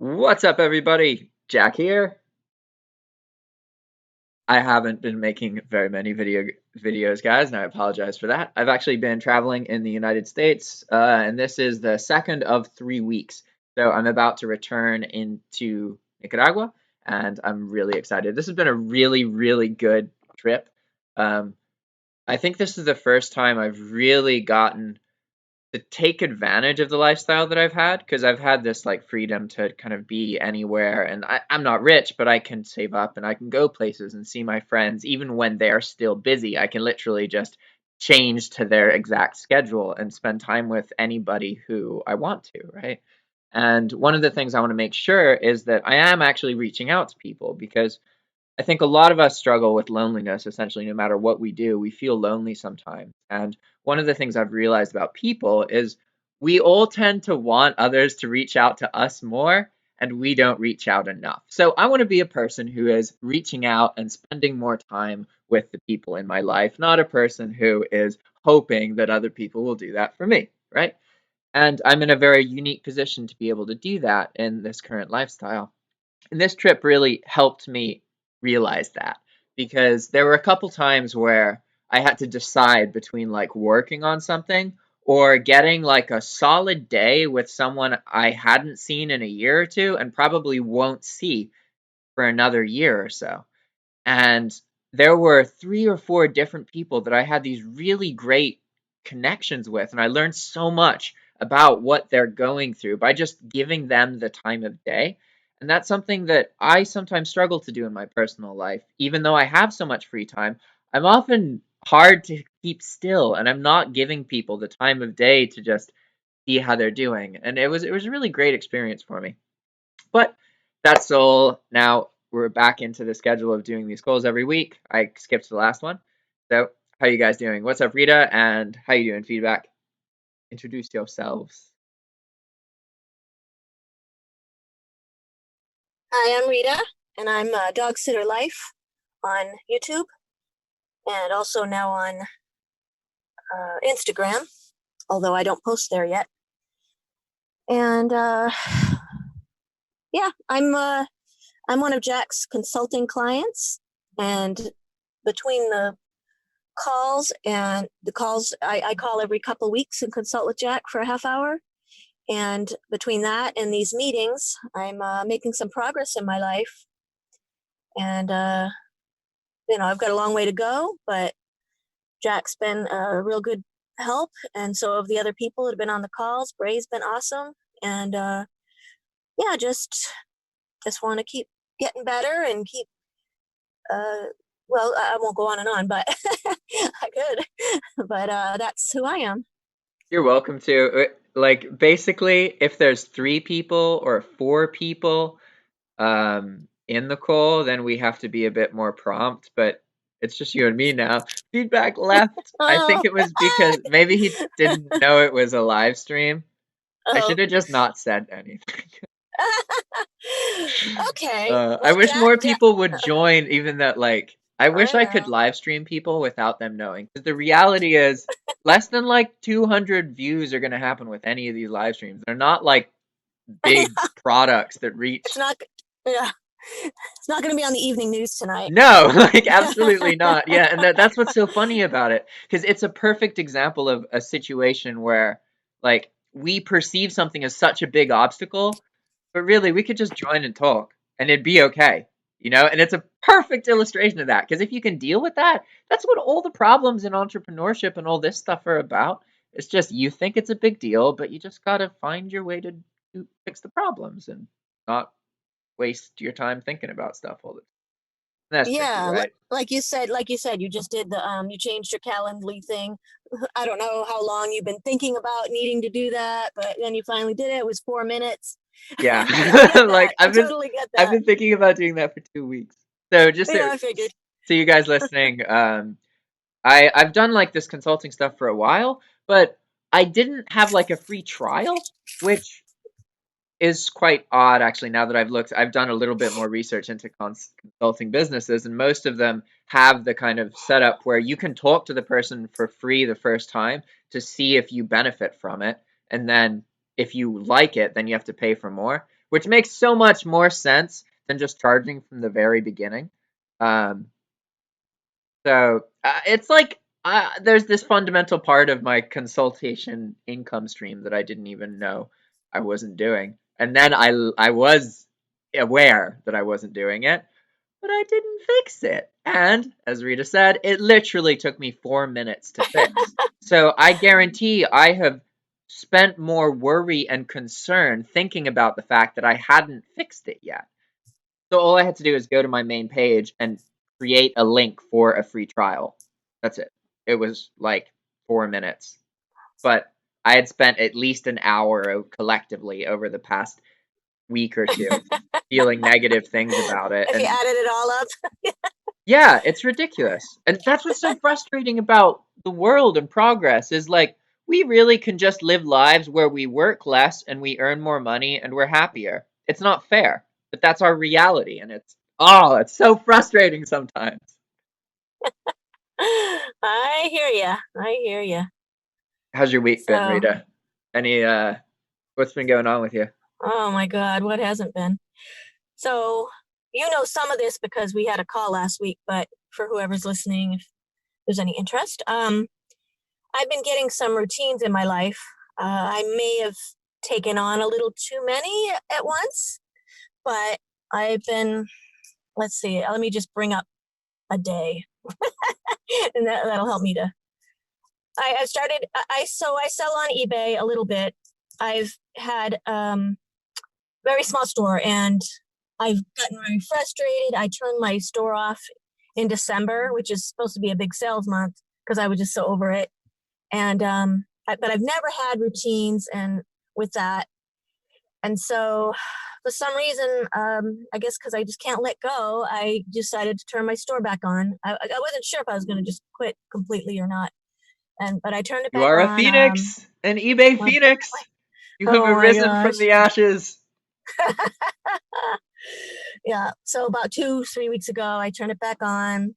What's up, everybody? Jack here. I haven't been making very many videos, guys, and I apologize for that. I've actually been traveling in the United States, and this is the second of 3 weeks. So I'm about to return into Nicaragua, and I'm really excited. This has been a really, really good trip. Um, I think this is the first time I've really gotten to take advantage of the lifestyle that I've had because I've had this like freedom to kind of be anywhere and I'm not rich, but I can save up and I can go places and see my friends even when they're still busy. I can literally just change to their exact schedule and spend time with anybody who I want to, right? And one of the things I want to make sure is that I am actually reaching out to people because I think a lot of us struggle with loneliness essentially no matter what we do. We feel lonely sometimes. And one of the things I've realized about people is we all tend to want others to reach out to us more and we don't reach out enough. So I want to be a person who is reaching out and spending more time with the people in my life, not a person who is hoping that other people will do that for me, right? And I'm in a very unique position to be able to do that in this current lifestyle. And this trip really helped me realize that because there were a couple times where I had to decide between like working on something or getting like a solid day with someone I hadn't seen in a year or two and probably won't see for another year or so. And there were 3 or 4 different people that I had these really great connections with, and I learned so much about what they're going through by just giving them the time of day. And that's something that I sometimes struggle to do in my personal life. Even though I have so much free time, I'm often hard to keep still, and I'm not giving people the time of day to just see how they're doing. And it was a really great experience for me. But that's all. Now we're back into the schedule of doing these calls every week. I skipped the last one. So how you guys doing? What's up, Rita? And how you doing? Feedback. Introduce yourselves. Hi, I'm Rita, and I'm Dog Sitter Life on YouTube and also now on Instagram, although I don't post there yet. And yeah, I'm one of Jack's consulting clients, and between the calls, I call every couple weeks and consult with Jack for a half hour. And between that and these meetings, I'm making some progress in my life. And I've got a long way to go, but Jack's been a real good help, and so have the other people that have been on the calls. Bray's been awesome, and yeah, just want to keep getting better and keep. Uh, well, I won't go on and on, but I could. But that's who I am. You're welcome to. Like basically, if there's 3 people or 4 people in the call, then we have to be a bit more prompt. But it's just you and me now. Feedback left. I think Oh, it was because maybe he didn't know it was a live stream. I oh. should have just not said anything. Okay. I Well, wish more people would join, even that, like, I wish I I could know. live stream people without them knowing. Because the reality is, less than like 200 views are going to happen with any of these live streams. They're not like big products that It's reach. not. Yeah, it's not going to be on the evening news tonight. No, like, absolutely not. Yeah, and that's what's so funny about it. Because it's a perfect example of a situation where, like, we perceive something as such a big obstacle. But really, we could just join and talk and it'd be okay, you know? And it's a perfect illustration of that because if you can deal with that, that's what all the problems in entrepreneurship and all this stuff are about. It's just you think it's a big deal, but you just got to find your way to fix the problems and not waste your time thinking about stuff all the time. That's tricky, Yeah, right? like you said, you just did you changed your Calendly thing. I don't know how long you've been thinking about needing to do that, but then you finally did it. It was 4 minutes. Yeah. I get Like that. I totally get I've that. been thinking about doing that for 2 weeks. So just Yeah, I figured. so you guys listening, I've done like this consulting stuff for a while, but I didn't have like a free trial, which is quite odd actually. Now that I've looked, I've done a little bit more research into consulting businesses, and most of them have the kind of setup where you can talk to the person for free the first time to see if you benefit from it, and then if you like it, then you have to pay for more. which makes so much more sense than just charging from the very beginning. Um, it's like there's this fundamental part of my consultation income stream that I didn't even know I wasn't doing, and then I was aware that I wasn't doing it, but I didn't fix it. And as Rita said, it literally took me 4 minutes to fix. So I guarantee I have spent more worry and concern thinking about the fact that I hadn't fixed it yet. So all I had to do is go to my main page and create a link for a free trial. That's it. It was like 4 minutes. But I had spent at least an hour collectively over the past week or two feeling negative things about it. If you And added it all up. yeah, it's ridiculous. And that's what's so frustrating about the world and progress is like we really can just live lives where we work less and we earn more money and we're happier. It's not fair, but that's our reality and it's so frustrating sometimes. I hear ya. I hear ya. How's your week been, So, Rita? Any what's been going on with you? oh my God, what hasn't been? So, you know some of this because we had a call last week, but for whoever's listening, if there's any interest, I've been getting some routines in my life. I may have taken on a little too many at once, but I've been, let's see, let me just bring up a day, and that'll help me to. I started, so I sell on eBay a little bit. I've had very small store and I've gotten very frustrated. I turned my store off in December, which is supposed to be a big sales month because I was just so over it. And but I've never had routines and with that. And so for some reason, I guess because I just can't let go, I decided to turn my store back on. I wasn't sure if I was going to just quit completely or not. But I turned it You back are a on. phoenix, an eBay Apparently. phoenix. You have Oh my arisen from gosh. the ashes. Yeah. So about 2, 3 weeks ago, I turned it back on.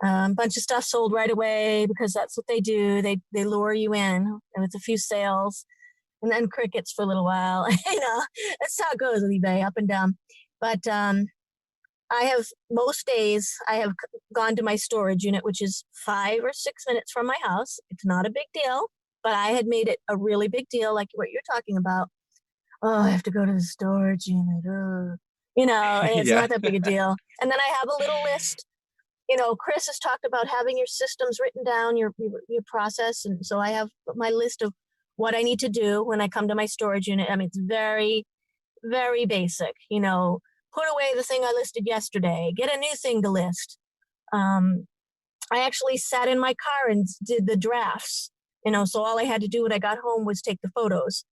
Bunch of stuff sold right away because that's what they do. They lure you in with a few sales, and then crickets for a little while. That's how it goes with eBay, up and down. But I have most days I have gone to my storage unit, which is 5 or 6 minutes from my house. It's not a big deal, but I had made it a really big deal, like what you're talking about. Oh, I have to go to the storage unit. And it's Yeah. not that big a deal. And then I have a little list. Chris has talked about having your systems written down, your process, and so I have my list of what I need to do when I come to my storage unit. I mean, it's very, very basic. Put away the thing I listed yesterday, get a new thing to list. Um, I actually sat in my car and did the drafts. So all I had to do when I got home was take the photos.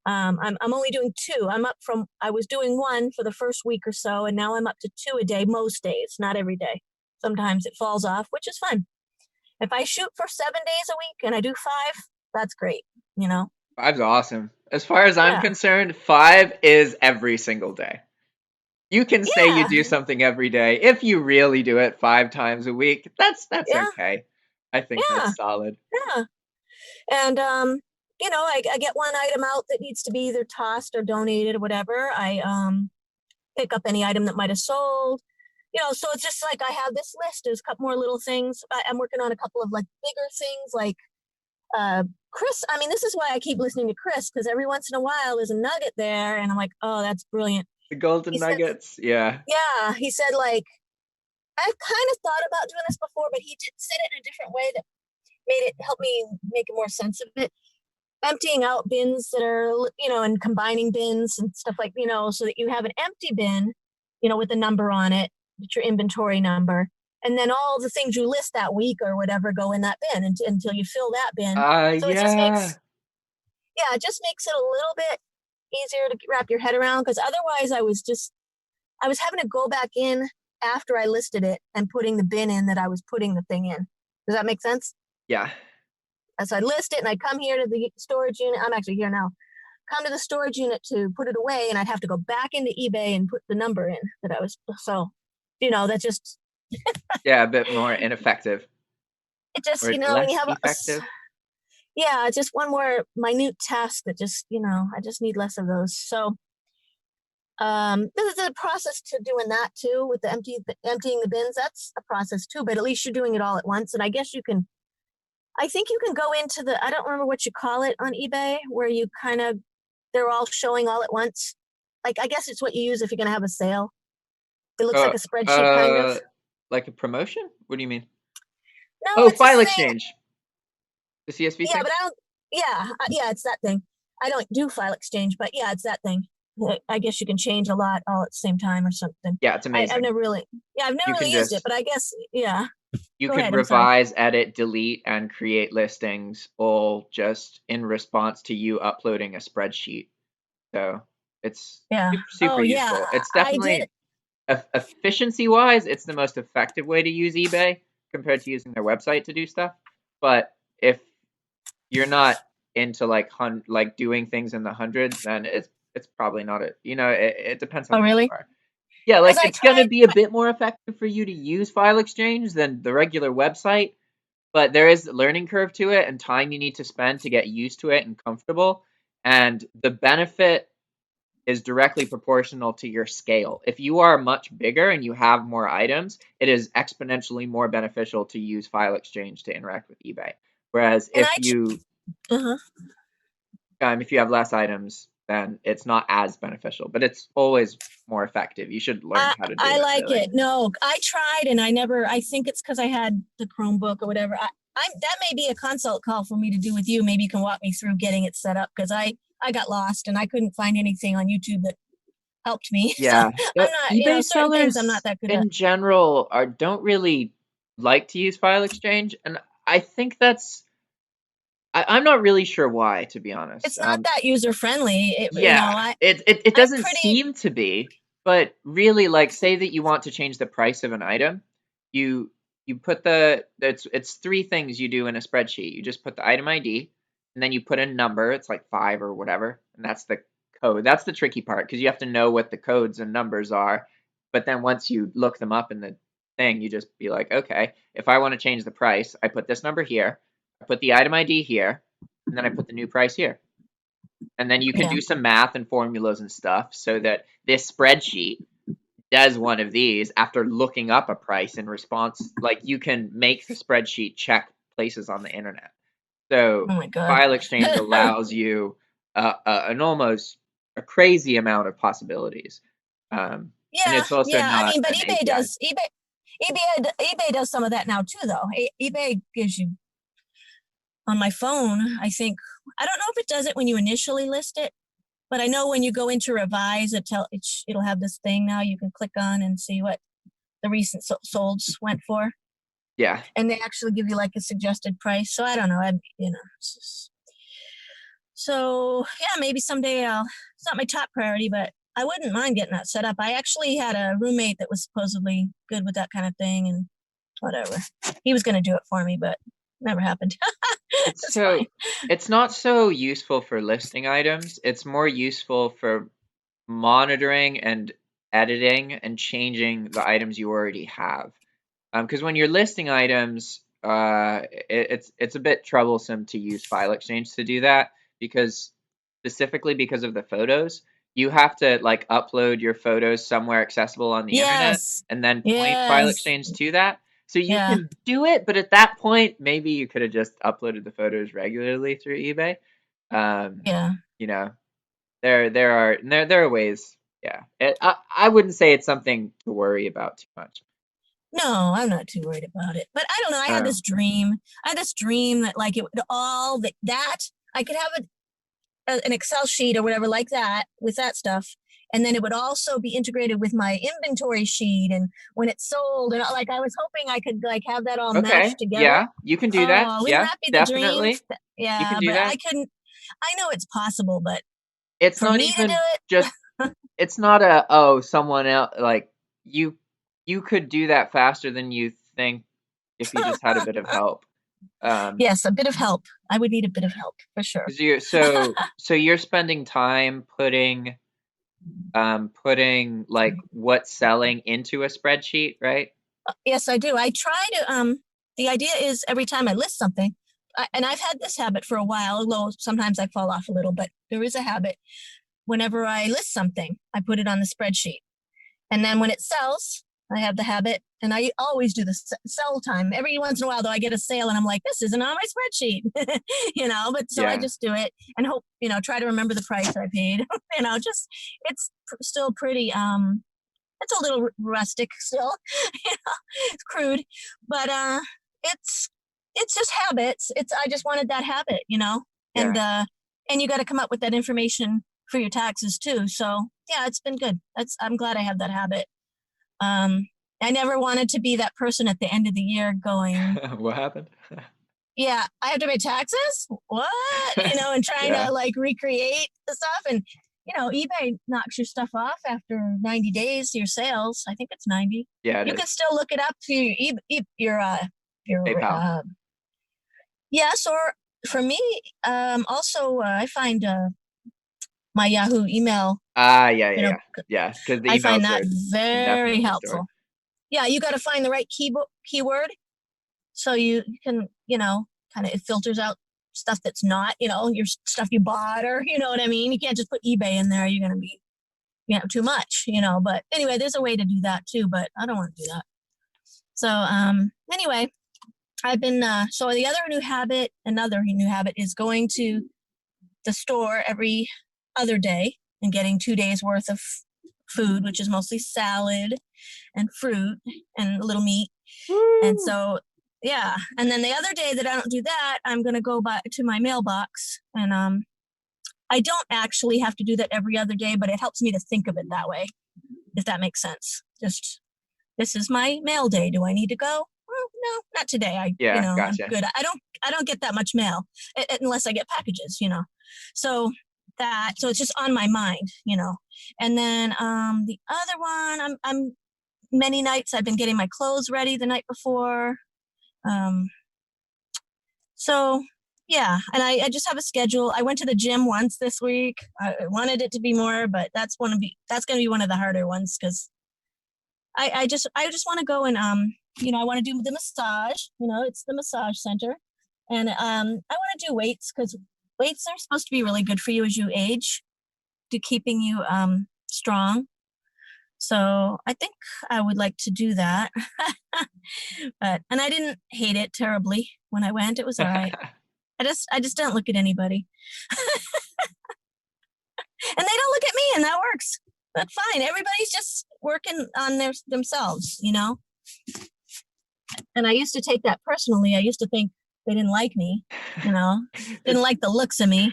I'm only doing two. I was doing one for the first week or so, and now I'm up to two a day most days, not every day. Sometimes it falls off, which is fine. If I shoot for 7 days a week and I do five, that's great, you know? Five's awesome. As far as I'm Yeah. concerned, five is every single day. You can say you Yeah. do something every day. If you really do it 5 times a week, that's Yeah. okay. I think Yeah. that's solid. Yeah. And, I get one item out that needs to be either tossed or donated or whatever. I pick up any item that might have sold. So it's just like I have this list. There's a couple more little things. I'm working on a couple of like bigger things like Chris. I mean, this is why I keep listening to Chris because every once in a while there's a nugget there, and I'm like, oh, that's brilliant. The He golden said, nuggets, yeah. yeah, he said like I've kind of thought about doing this before, but he said it in a different way that made it help me make more sense of it. Emptying out bins that are, and combining bins and stuff like, so that you have an empty bin, with a number on it, your inventory number. And then all the things you list that week or whatever go in that bin until you fill that bin. So it just Yeah. makes, yeah, it just makes it a little bit easier to wrap your head around because otherwise I was having to go back in after I listed it and putting the bin in that I was putting the thing in. Does that make sense? Yeah. So I'd list it and I'd come here to the storage unit. I'm actually here now. Come to the storage unit to put it away, and I'd have to go back into eBay and put the number in that I was. So, that's just Yeah, a bit more ineffective. it. Just Or when you less have effective. yeah, just one more minute task that just I just need less of those. So There's a process to doing that too with the emptying the bins. That's a process too, but at least you're doing it all at once. And I guess you can. I think you can go into the. I don't remember what you call it on eBay, where you kind of they're all showing all at once. Like I guess it's what you use if you're gonna have a sale. It looks like Uh, a spreadsheet, kind of. uh, like a promotion? What do you mean? No, Oh, it's a file thing. exchange, the CSV Yeah, thing. but I don't. Yeah, yeah, it's that thing. I don't do file exchange, but yeah, it's that thing. I guess you can change a lot all at the same time or something. Yeah, it's I've amazing. never really, yeah, I've never You can really used it, just but I guess, yeah. you Go could ahead. I'm sorry. revise, edit, delete, and create listings all just in response to you uploading a spreadsheet. So it's Yeah. super, super Oh, yeah. useful. It's I did. definitely efficiency wise, it's the most effective way to use eBay compared to using their website to do stuff. But if you're not into like doing things in the hundreds, then it's probably not it. It depends on Oh, who you really? are. Yeah, Because like I it's gonna tried. be a bit more effective for you to use File Exchange than the regular website, but there is a learning curve to it and time you need to spend to get used to it and comfortable. And the benefit is directly proportional to your scale. If you are much bigger and you have more items, it is exponentially more beneficial to use File Exchange to interact with eBay. Whereas And uh-huh. if you have less items, then it's not as beneficial, but it's always more effective. You should learn how to do I it, like really. it. No, I tried and I never, I think it's because I had the Chromebook or whatever. That may be a consult call for me to do with you. Maybe you can walk me through getting it set up because I got lost and I couldn't find anything on YouTube that helped me. So Yeah, I'm not, eBay certain things I'm not sellers that good at. in general are don't really like to use File Exchange, and I think I'm not really sure why, to be honest. It's not that user friendly. Yeah, it I'm doesn't pretty, seem to be, but really, like, say that you want to change the price of an item, you you put it's three things you do in a spreadsheet. You just put the item ID, and then you put a number. It's like five or whatever, and that's the code. That's the tricky part because you have to know what the codes and numbers are. But then once you look them up in the thing, you just be like, okay, if I want to change the price, I put this number here, I put the item ID here, and then I put the new price here. And then you can yeah. do some math and formulas and stuff so that this spreadsheet does one of these after looking up a price in response. Like you can make the spreadsheet check places on the internet. So Oh my God. file exchange allows you an almost a crazy amount of possibilities. And Yeah, it's also yeah. I not mean, but an API. eBay does some of that now too, though. eBay gives you on my phone. I think I don't know if it does it when you initially list it, but I know when you go into revise, it'll have this thing now you can click on and see what the recent solds went for, Yeah. and they actually give you like a suggested price. So I don't know. So yeah, maybe someday I'll. It's not my top priority, but I wouldn't mind getting that set up. I actually had a roommate that was supposedly good with that kind of thing, and whatever. He was going to do it for me, but never happened. It's It's fine. so it's not so useful for listing items. It's more useful for monitoring and editing and changing the items you already have. Because when you're listing items, it's a bit troublesome to use File Exchange to do that because specifically because of the photos, you have to like upload your photos somewhere accessible on the internet Yes. and then point File Yes. Exchange to that. So you Yeah. can do it, but at that point, maybe you could have just uploaded the photos regularly through eBay. Um, Yeah. you know, there are ways. Yeah, I wouldn't say it's something to worry about too much. No, I'm not too worried about it. But I don't know. I had Um, this dream. I had this dream that like it would all that I could have an Excel sheet or whatever like that with that stuff. And then it would also be integrated with my inventory sheet and when it's sold. And like I was hoping I could like have that all okay, mashed together. yeah, you can do that. Oh, wouldn't Yeah, that be the dream? definitely, you can Yeah, do but that. I couldn't. I know it's possible, but It's for not me to do even it, just. It's not a oh someone else like you. You could do that faster than you think if you just had a bit of help. yes, a bit of help. I would need a bit of help for sure. 'Cause so you're spending time putting like what's selling into a spreadsheet, right? Yes, I do. I try to. The idea is every time I list something, and I've had this habit for a while, although sometimes I fall off a little, but there is a habit. whenever I list something, I put it on the spreadsheet. And then when it sells, I have the habit, and I always do the sell time. Every once in a while, though, I get a sale and I'm like, this isn't on my spreadsheet, but so I Yeah. just do it and hope, try to remember the price I paid, just, it's still pretty, it's a little rustic still, it's crude, but, it's, it's just habits. I just wanted that habit, and, Yeah. and you got to come up with that information for your taxes too. So yeah, it's been good. I'm glad I have that habit. Um, I never wanted to be that person at the end of the year going, What happened? yeah, I have to pay taxes. What? And trying Yeah. to like recreate the stuff. And, eBay knocks your stuff off after 90 days, your sales. I think it's 90. Yeah, it You is. can still look it up to your, PayPal. yes. Or for me, also, I find, my Yahoo email, Ah, yeah, yeah, you know, yeah. Yeah, because the I find emails that are very indefinitely stored. helpful. Yeah, you got to find the right keyword so you can, kind of, it filters out stuff that's not, your stuff you bought, or you know what I mean. You can't just put eBay in there. You're gonna be, too much, But anyway, there's a way to do that too. But I don't want to do that. So anyway, I've been so another new habit is going to the store every other day and getting 2 days worth of food, which is mostly salad and fruit and a little meat. And Woo! so, yeah. And then the other day that I don't do that, I'm going to go back to my mailbox. And I don't actually have to do that every other day, but it helps me to think of it that way, if that makes sense. Just, this is my mail day. Do I need to go? Well, no, not today. Yeah, I'm gotcha. good. I don't get that much mail unless I get packages, So so it's just on my mind, And then the other one, I'm many nights I've been getting my clothes ready the night before. Um, so yeah, and I just have a schedule. I went to the gym once this week. I wanted it to be more, but that's going to be one of the harder ones because I just want to go and I want to do the massage. It's the massage center, and I want to do weights because weights are supposed to be really good for you as you age, to keeping you strong. So I think I would like to do that. And I didn't hate it terribly when I went. It was all right. I just don't look at anybody. And they don't look at me, and that works. That's fine. Everybody's just working on themselves, And I used to take that personally. I used to think they didn't like me, didn't It's like the looks of me.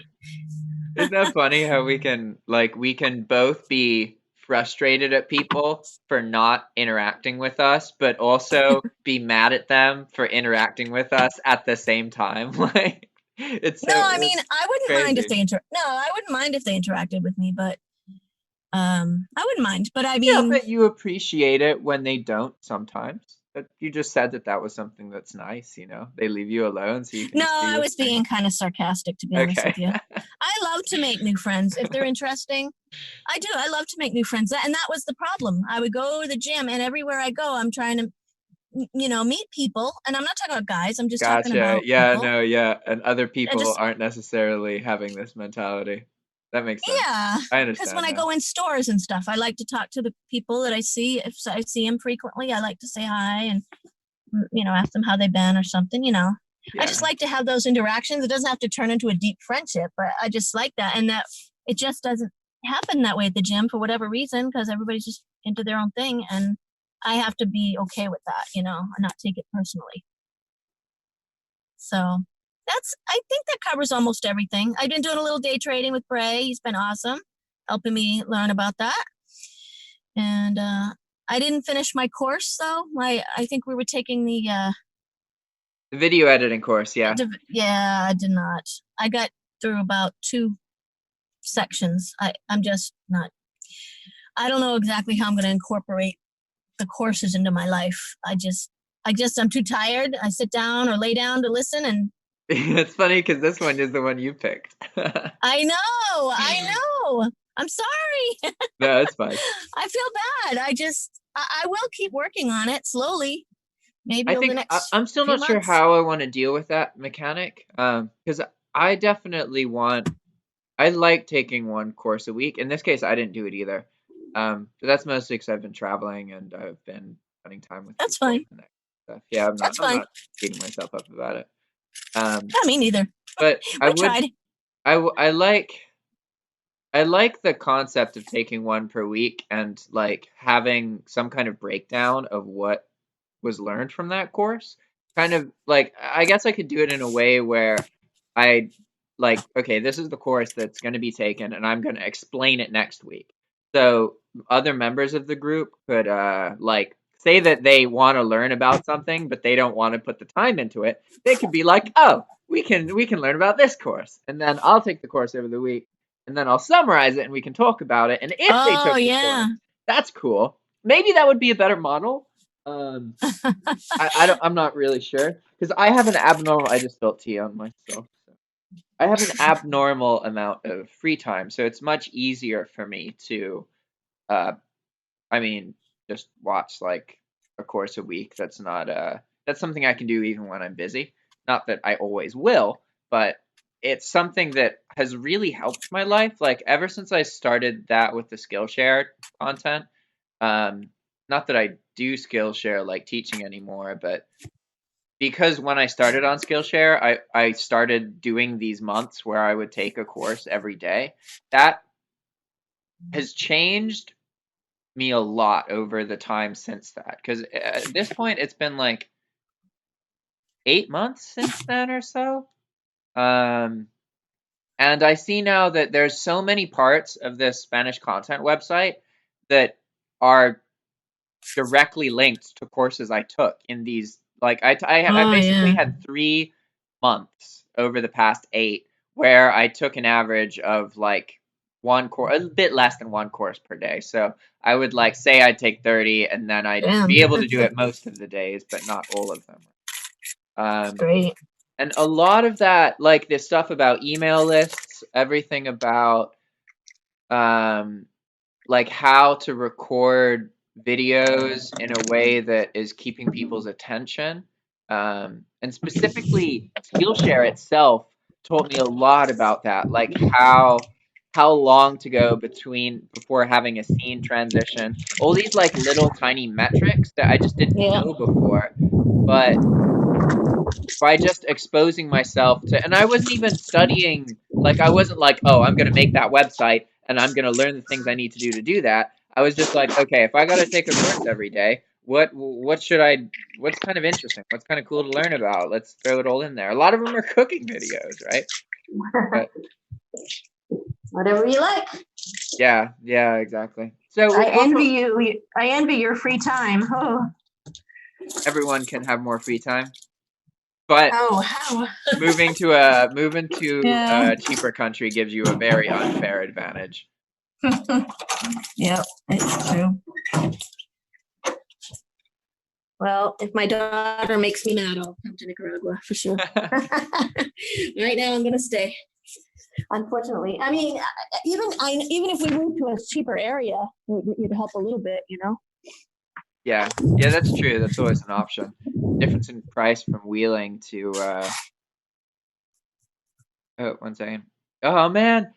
Isn't that funny how we can both be frustrated at people for not interacting with us, but also be mad at them for interacting with us at the same time? Like No, I mean, it's I wouldn't mind if crazy. they no, I wouldn't mind if they interacted with me, but I wouldn't mind. But I Yeah, mean, but you appreciate it when they don't sometimes. But you just said that was something that's nice. They leave you alone so you can no, just do I your was thing. being kind of sarcastic, to be honest Okay. with you. I love to make new friends if they're interesting. I do. I love to make new friends. And that was the problem. I would go to the gym, and everywhere I go, I'm trying to, meet people. And I'm not talking about guys, I'm just talking Gotcha. about Yeah, people. no, yeah. And other And people just, aren't necessarily having this mentality. That makes sense. yeah. I Because when understand I that. go in stores and stuff, I like to talk to the people that I see. If I see them frequently, I like to say hi and, ask them how they've been or something. I just Yeah. like to have those interactions. It doesn't have to turn into a deep friendship, but I just like that. And that it just doesn't happen that way at the gym for whatever reason, because everybody's just into their own thing. And I have to be okay with that, and not take it personally. So I think that covers almost everything. I've been doing a little day trading with Bray. He's been awesome, helping me learn about that. And I didn't finish my course though. I think we were taking The video editing course, yeah. yeah, I did not. I got through about 2 sections. I'm just not. I don't know exactly how I'm going to incorporate the courses into my life. I'm too tired. I sit down or lay down to listen, and It's funny because this one is the one you picked. I know. I'm sorry. No, it's fine. I feel bad. I will keep working on it slowly, maybe I over the think next I'm still few not sure months. how I want to deal with that mechanic. Because I definitely want I like taking one course a week. In this case, I didn't do it either. But that's mostly because I've been traveling and I've been spending time with That's people fine. and that stuff. Yeah, That's I'm fine. not beating myself up about it. Um, Not me neither. but We tried. I like the concept of taking one per week and like having some kind of breakdown of what was learned from that course. Kind of like I guess I could do it in a way where I like, okay, this is the course that's going to be taken, and I'm going to explain it next week. So other members of the group could like say that they want to learn about something, but they don't want to put the time into it. They could be like, oh, we can learn about this course, and then I'll take the course over the week, and then I'll summarize it, and we can talk about it. And if they Oh took the yeah. course, that's cool. Maybe that would be a better model. Um, I'm not really sure because I have an abnormal. I just spilled tea on myself. So. I have an abnormal amount of free time, so it's much easier for me to, uh, I mean, just watch like a course a week. That's something I can do even when I'm busy. Not that I always will, but it's something that has really helped my life. Like ever since I started that with the Skillshare content, um, not that I do Skillshare like teaching anymore, but because when I started on Skillshare, I started doing these months where I would take a course every day. That has changed me a lot over the time since that. Because at this point, it's been like 8 months since then or so. Um, and I see now that there's so many parts of this Spanish content website that are directly linked to courses I took in these. Like I Oh basically yeah. had 3 months over the past 8 where I took an average of like one course, a bit less than one course per day. So I would like say I'd take 30, and then I'd Damn. be able to do it most of the days, but not all of them. That's Um, great. and a lot of that, like this stuff about email lists, everything about um, like how to record videos in a way that is keeping people's attention. And specifically, Skillshare itself taught me a lot about that, like how long to go between before having a scene transition. All these like little tiny metrics that I just didn't Yeah. know before, but by just exposing myself to, and I wasn't even studying, like I wasn't like, oh, I'm going to make that website and I'm going to learn the things I need to do that. I was just like, okay, if I got to take a course every day, what should I, what's kind of interesting, what's kind of cool to learn about? Let's throw it all in there. A lot of them are cooking videos, right? But Whatever you like. yeah, exactly. So I we'll talk envy about, you. I envy your free time. Oh. everyone can have more free time, but Oh, how? moving to Yeah. a cheaper country gives you a very unfair advantage. Yep, it's true. Well, if my daughter makes me mad, I'll come to Nicaragua for sure. Right now, I'm gonna stay. Unfortunately, I mean, even if we moved to a cheaper area, it'd help a little bit, you know. Yeah, that's true. That's always an option. Difference in price from Wheeling to oh, 1 second. Oh man.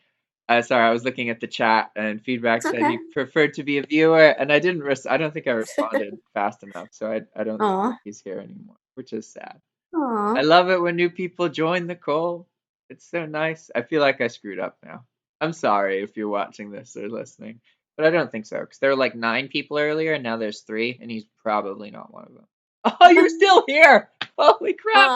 Sorry, I was looking at the chat and feedback It's said okay. he preferred to be a viewer, and I don't think I responded fast enough, so I don't think Aw, he's here anymore, which is sad. aw. I love it when new people join the call. It's so nice. I feel like I screwed up now. I'm sorry if you're watching this or listening, but I don't think so because there were like 9 people earlier, and now there's 3, and he's probably not one of them. Oh, you're still here! Holy crap!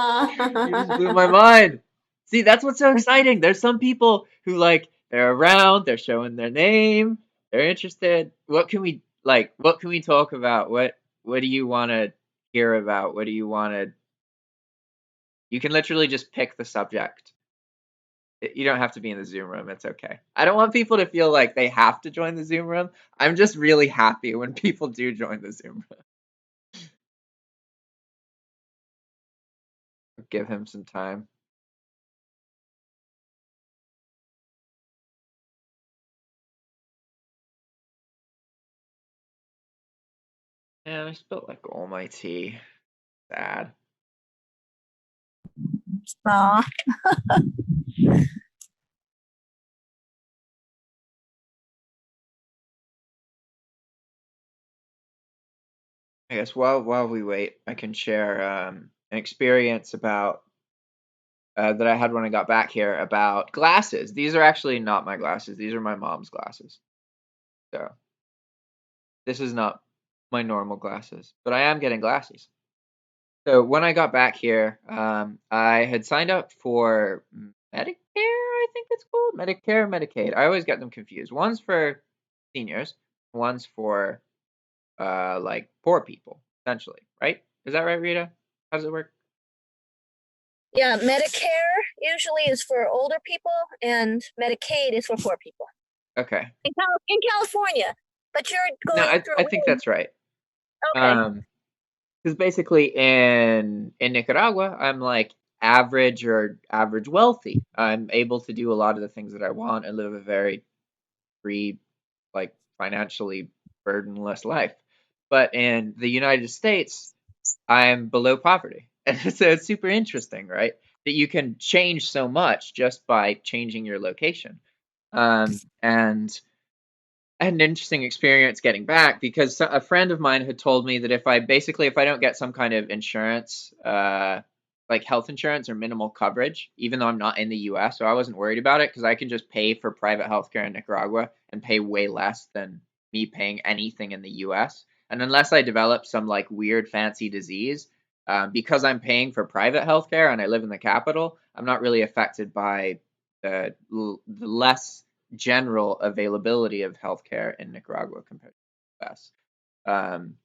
You just blew my mind. See, that's what's so exciting. There's some people who like they're around, they're showing their name, they're interested. What can we like? What can we talk about? What do you want to hear about? What do you want to? You can literally just pick the subject. You don't have to be in the Zoom room. It's okay. I don't want people to feel like they have to join the Zoom room. I'm just really happy when people do join the Zoom room. Give him some time. Yeah, I spilled like all my tea. Sad. Aw. I guess while we wait, I can share an experience about that I had when I got back here about glasses. These are actually not my glasses. These are my mom's glasses. So this is not my normal glasses, but I am getting glasses. So when I got back here, I had signed up for Medicare, I think it's called Medicare, Medicaid. I always get them confused. One's for seniors, one's for like poor people, essentially, right? Is that right, Rita? How does it work? Yeah, Medicare usually is for older people, and Medicaid is for poor people Okay. in California. But you're No, going I think through. that's right. Okay. Because basically in Nicaragua, I'm like average or average wealthy. I'm able to do a lot of the things that I want and live a very free, like financially burdenless life. But in the United States, I'm below poverty. And so it's super interesting, right? That you can change so much just by changing your location. And I had an interesting experience getting back because a friend of mine had told me that if I don't get some kind of insurance, like health insurance or minimal coverage, even though I'm not in the US, so I wasn't worried about it because I can just pay for private healthcare in Nicaragua and pay way less than me paying anything in the US. And unless I develop some like weird fancy disease, because I'm paying for private healthcare and I live in the capital, I'm not really affected by the less general availability of healthcare in Nicaragua compared to the US. Um,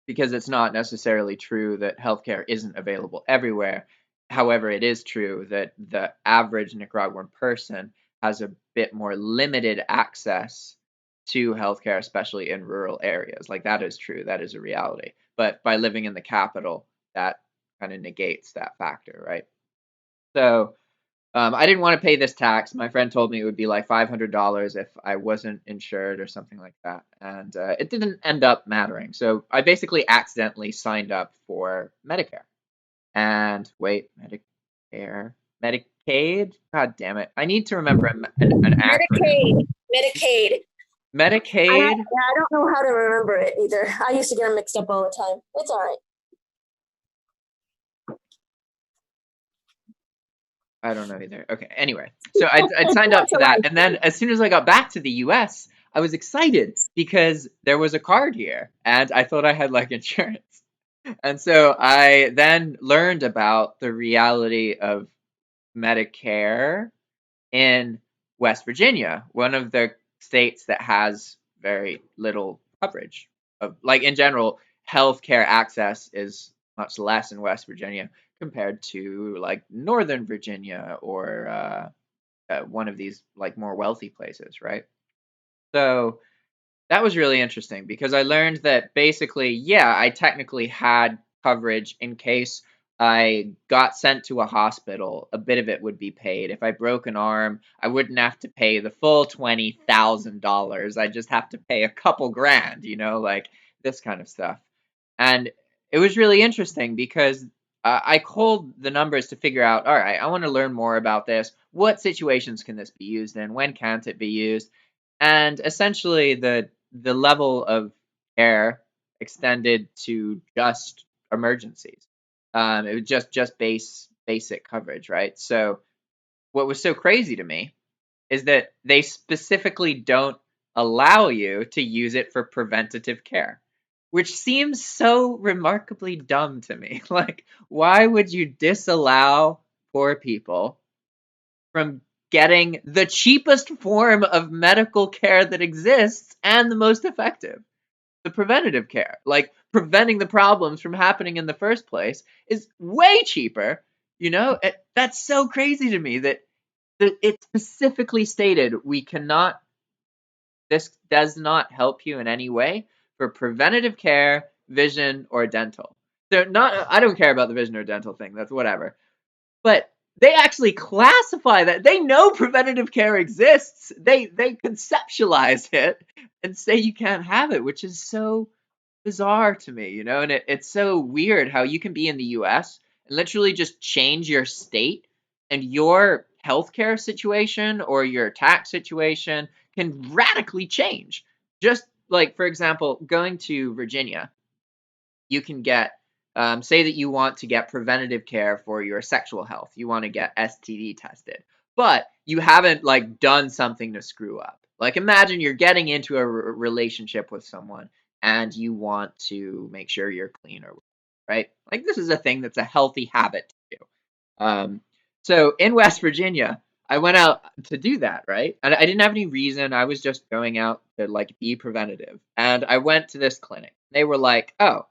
because it's not necessarily true that healthcare isn't available everywhere. However, it is true that the average Nicaraguan person has a bit more limited access to healthcare, especially in rural areas. Like that is true, that is a reality. But by living in the capital, that kind of negates that factor, right? So I didn't want to pay this tax. My friend told me it would be like $500 if I wasn't insured or something like that. And it didn't end up mattering. So I basically accidentally signed up for Medicare. And wait, Medicare, Medicaid? God damn it. I need to remember an acronym. Medicaid. Medicaid. Medicaid? Yeah, I don't know how to remember it either. I used to get them mixed up all the time. It's all right. I don't know either. Okay. Anyway, so I'd It's signed more up to for that, life. and then as soon as I got back to the U.S., I was excited because there was a card here, and I thought I had like insurance. And so I then learned about the reality of Medicare in West Virginia, one of the states that has very little coverage of, like in general, healthcare access is much less in West Virginia compared to like Northern Virginia or one of these like more wealthy places, right? So that was really interesting because I learned that basically, yeah, I technically had coverage in case I got sent to a hospital. A bit of it would be paid. If I broke an arm, I wouldn't have to pay the full $20,000. I just have to pay a couple grand, like this kind of stuff. And it was really interesting because I called the numbers to figure out, all right, I want to learn more about this. What situations can this be used in? When can't it be used? And essentially, the level of care extended to just emergencies. It was just basic coverage, right? So what was so crazy to me is that they specifically don't allow you to use it for preventative care, which seems so remarkably dumb to me. Like, why would you disallow poor people from getting the cheapest form of medical care that exists and the most effective? The preventative care, like preventing the problems from happening in the first place, is way cheaper. That's so crazy to me that it specifically stated we cannot, this does not help you in any way for preventative care, vision, or dental. So not, I don't care about the vision or dental thing. That's whatever. But they actually classify that. They know preventative care exists. They conceptualize it and say you can't have it, which is so bizarre to me, and it's so weird how you can be in the US and literally just change your state and your healthcare situation or your tax situation can radically change. Just like, for example, going to Virginia. you can get, say that you want to get preventative care for your sexual health. You want to get STD tested, but you haven't like done something to screw up. Like imagine you're getting into a relationship with someone and you want to make sure you're clean or right. Like this is a thing that's a healthy habit to do. So in West Virginia, I went out to do that, right? And I didn't have any reason. I was just going out to like be preventative. And I went to this clinic. They were like, "Oh,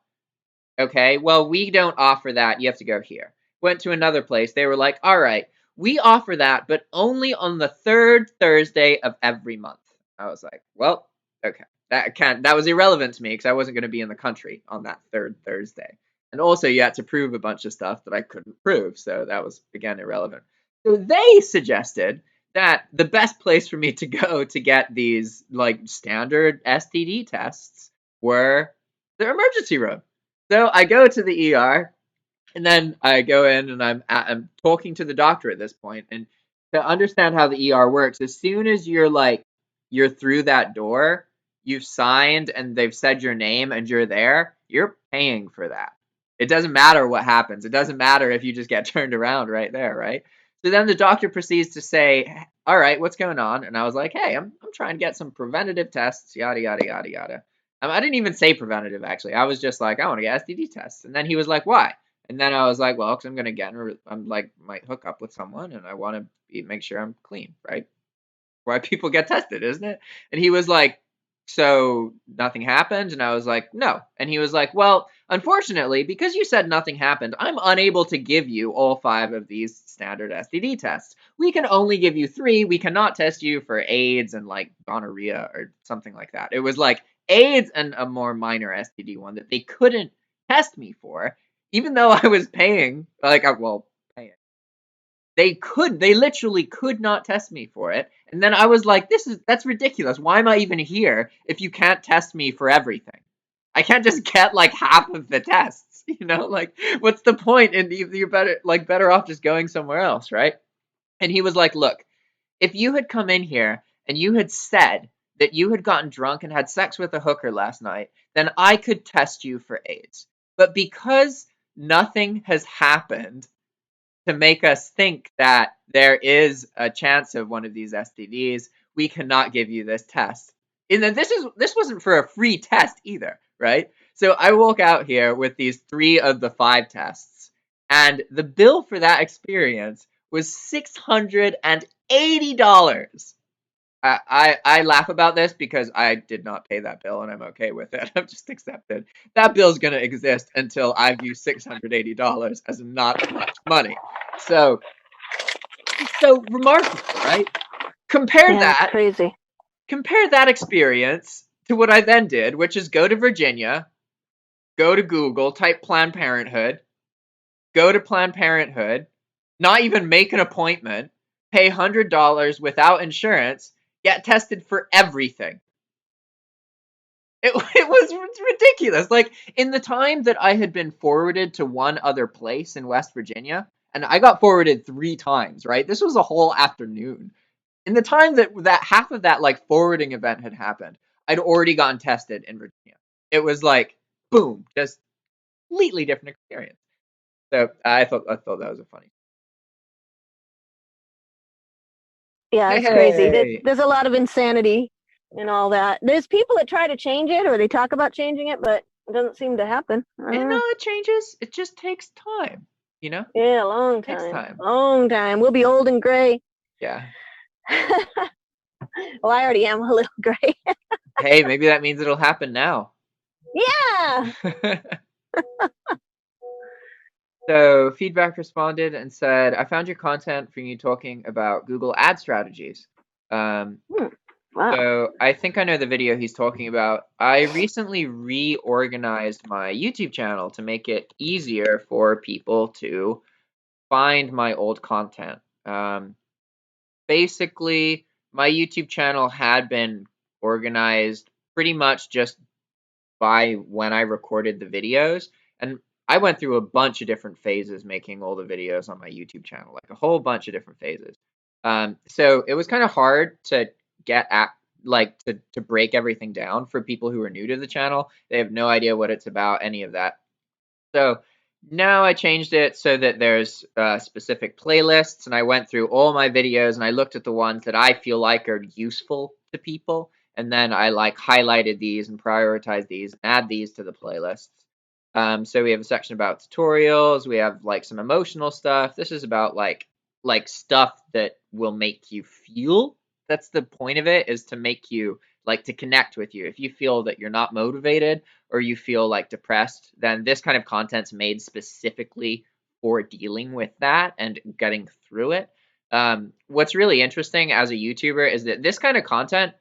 okay, well, we don't offer that. You have to go here." Went to another place. They were like, "All right, we offer that, but only on the third Thursday of every month." I was like, "Well, okay." That was irrelevant to me because I wasn't going to be in the country on that third Thursday. And also you had to prove a bunch of stuff that I couldn't prove, so that was again irrelevant. So they suggested that the best place for me to go to get these like standard STD tests were the emergency room. So I go to the ER, and then I go in and I'm talking to the doctor at this point. And to understand how the ER works, as soon as you're through that door, you've signed and they've said your name and you're there, you're paying for that. It doesn't matter what happens. It doesn't matter if you just get turned around right there, right? So then the doctor proceeds to say, "All right, what's going on?" And I was like, "Hey, I'm trying to get some preventative tests, yada yada yada yada." I didn't even say preventative actually. I was just like, "I want to get STD tests." And then he was like, "Why?" And then I was like, "Well, because I'm gonna I'm like might hook up with someone, and I want to make sure I'm clean, right? Why people get tested, isn't it?" And he was like, "So nothing happened?" And I was like, "No." And he was like, "Well, unfortunately, because you said nothing happened, I'm unable to give you all 5 of these standard STD tests. We can only give you 3. We cannot test you for AIDS and like gonorrhea or something like that." It was like AIDS and a more minor STD one that they couldn't test me for, even though I was paying, like, well, paying. They literally could not test me for it. And then I was like, that's ridiculous. Why am I even here if you can't test me for everything? I can't just get like half of the tests, like what's the point? And you're better off just going somewhere else, right? And he was like, "Look, if you had come in here and you had said that you had gotten drunk and had sex with a hooker last night, then I could test you for AIDS. But because nothing has happened to make us think that there is a chance of one of these STDs, we cannot give you this test." And then this wasn't for a free test either, right? So I walk out here with these 3 of the 5 tests, and the bill for that experience was $680. I laugh about this because I did not pay that bill and I'm okay with it. I've just accepted that bill's gonna exist until I've used $680 as not much money. So so remarkable, right? Compare Yeah, it's that, crazy. compare that experience to what I then did, which is go to Virginia, go to Google, type Planned Parenthood, go to Planned Parenthood, not even make an appointment, pay $100 without insurance, get tested for everything. It was ridiculous. Like in the time that I had been forwarded to one other place in West Virginia, and I got forwarded 3 times, right? This was a whole afternoon. In the time that half of that like forwarding event had happened, I'd already gotten tested in Virginia. It was like boom, just completely different experience. So I thought that was a funny. Yeah, it's crazy. Hey, There's a lot of insanity and all that. There's people that try to change it or they talk about changing it, but it doesn't seem to happen. I and don't no, know. it changes. It just takes time. You know, Yeah, a long it takes time. time. Long time. We'll be old and gray. Yeah. Well, I already am a little gray. Hey, maybe that means it'll happen now. Yeah. So feedback responded and said, "I found your content from you talking about Google ad strategies." Um, Hmm. Wow. so I think I know the video he's talking about. I recently reorganized my YouTube channel to make it easier for people to find my old content. Basically, my YouTube channel had been organized pretty much just by when I recorded the videos. And I went through a bunch of different phases making all the videos on my YouTube channel, like a whole bunch of different phases. So it was kind of hard to get at, to break everything down for people who are new to the channel. They have no idea what it's about, any of that. So now I changed it so that there's specific playlists, and I went through all my videos and I looked at the ones that I feel like are useful to people, and then I like highlighted these and prioritized these and add these to the playlists. So we have a section about tutorials. We have like some emotional stuff. This is about like stuff that will make you feel. That's the point of it, is to make you like to connect with you. If you feel that you're not motivated or you feel like depressed, then this kind of content's made specifically for dealing with that and getting through it. What's really interesting as a YouTuber is that this kind of content,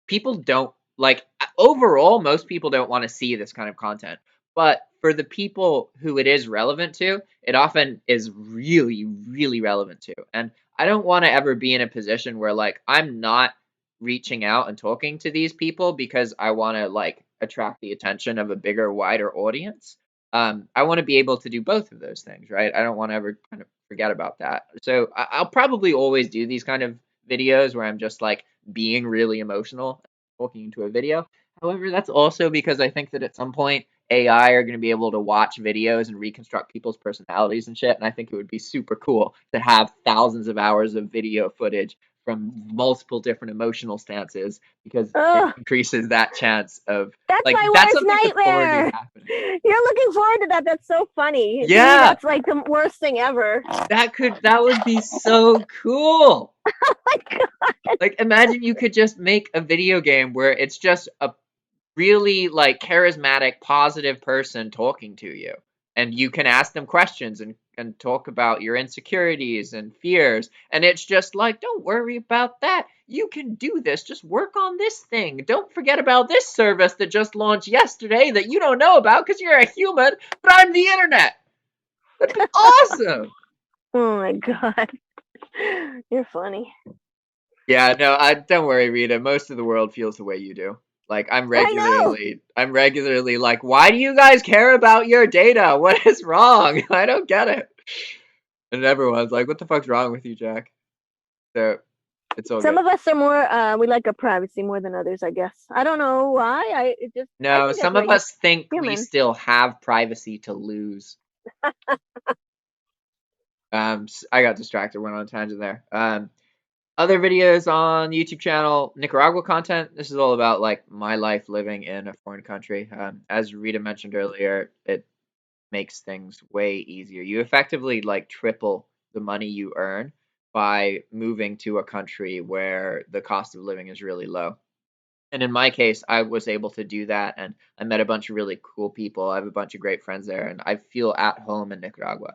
people don't like, overall most people don't want to see this kind of content, but for the people who it is relevant to, it often is really really relevant to. And I don't want to ever be in a position where like I'm not reaching out and talking to these people because I want to like attract the attention of a bigger wider audience. I want to be able to do both of those things, right? I don't want to ever kind of forget about that. So I'll probably always do these kind of videos where I'm just like being really emotional talking into a video. However, that's also because I think that at some point AI are going to be able to watch videos and reconstruct people's personalities and shit. And I think it would be super cool to have thousands of hours of video footage from multiple different emotional stances, because it Oh, increases that chance of that's like my that's worst something that's already nightmare. happening. You're looking forward to that. That's so funny. To me, Yeah, that's like the worst thing ever. that would be so cool. Oh my God. Like imagine you could just make a video game where it's just a really like charismatic, positive person talking to you. And you can ask them questions and talk about your insecurities and fears. And it's just like, don't worry about that. You can do this. Just work on this thing. Don't forget about this service that just launched yesterday that you don't know about because you're a human, but I'm the internet. That'd be awesome. Oh my God. You're funny. Yeah, no, I don't worry, Rita. Most of the world feels the way you do. Like I know. I'm regularly like, why do you guys care about your data? What is wrong? I don't get it. And everyone's like, what the fuck's wrong with you, Jack? So it's all Some good. of us are more, we like our privacy more than others, I guess. I don't know why. I No, think that's some of right. us think we Human. still have privacy to lose. I got distracted, went on a tangent there. Other videos on the YouTube channel, Nicaragua content. This is all about like my life living in a foreign country. As Rita mentioned earlier, it makes things way easier. You effectively like triple the money you earn by moving to a country where the cost of living is really low. And in my case, I was able to do that, and I met a bunch of really cool people. I have a bunch of great friends there, and I feel at home in Nicaragua.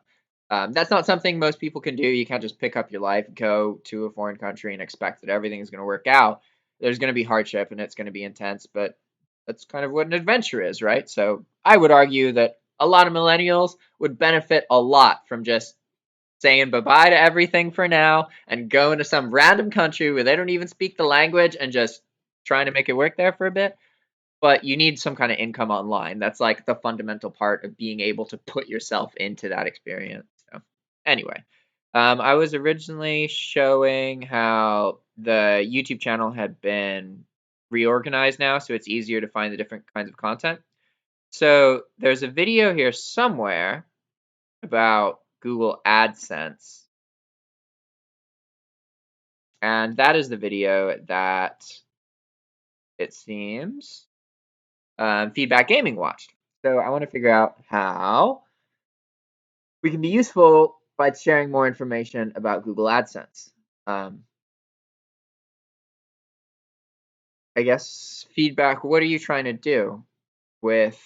That's not something most people can do. You can't just pick up your life, go to a foreign country, and expect that everything is going to work out. There's going to be hardship, and it's going to be intense, but that's kind of what an adventure is, right? So I would argue that a lot of millennials would benefit a lot from just saying bye-bye to everything for now and going to some random country where they don't even speak the language and just trying to make it work there for a bit. But you need some kind of income online. That's like the fundamental part of being able to put yourself into that experience. So anyway, I was originally showing how the YouTube channel had been reorganized now, so it's easier to find the different kinds of content. So there's a video here somewhere about Google AdSense. And that is the video that it seems Feedback Gaming watched. So I want to figure out how we can be useful by sharing more information about Google AdSense. Um, I guess feedback, what are you trying to do with...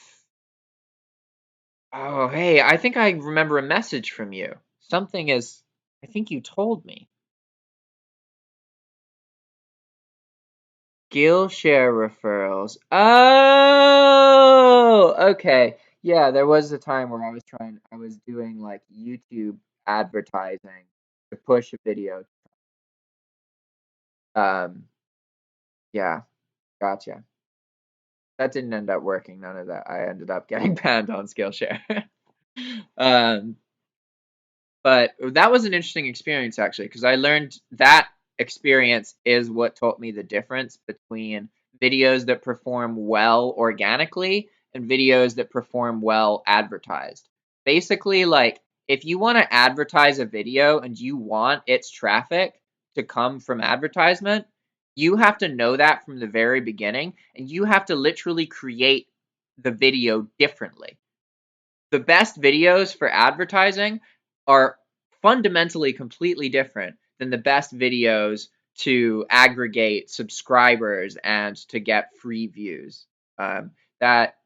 Oh, hey, I think I remember a message from you. Something is... I think you told me. Skillshare referrals. Oh, okay. Yeah, there was a time where I was doing like YouTube advertising to push a video. Um, yeah, gotcha. That didn't end up working. None of that. I ended up getting banned on Skillshare. um, But that was an interesting experience actually, because I learned that experience is what taught me the difference between videos that perform well organically and videos that perform well advertised. Basically, like if you want to advertise a video and you want its traffic to come from advertisement, you have to know that from the very beginning, and you have to literally create the video differently. The best videos for advertising are fundamentally completely different than the best videos to aggregate subscribers and to get free views. That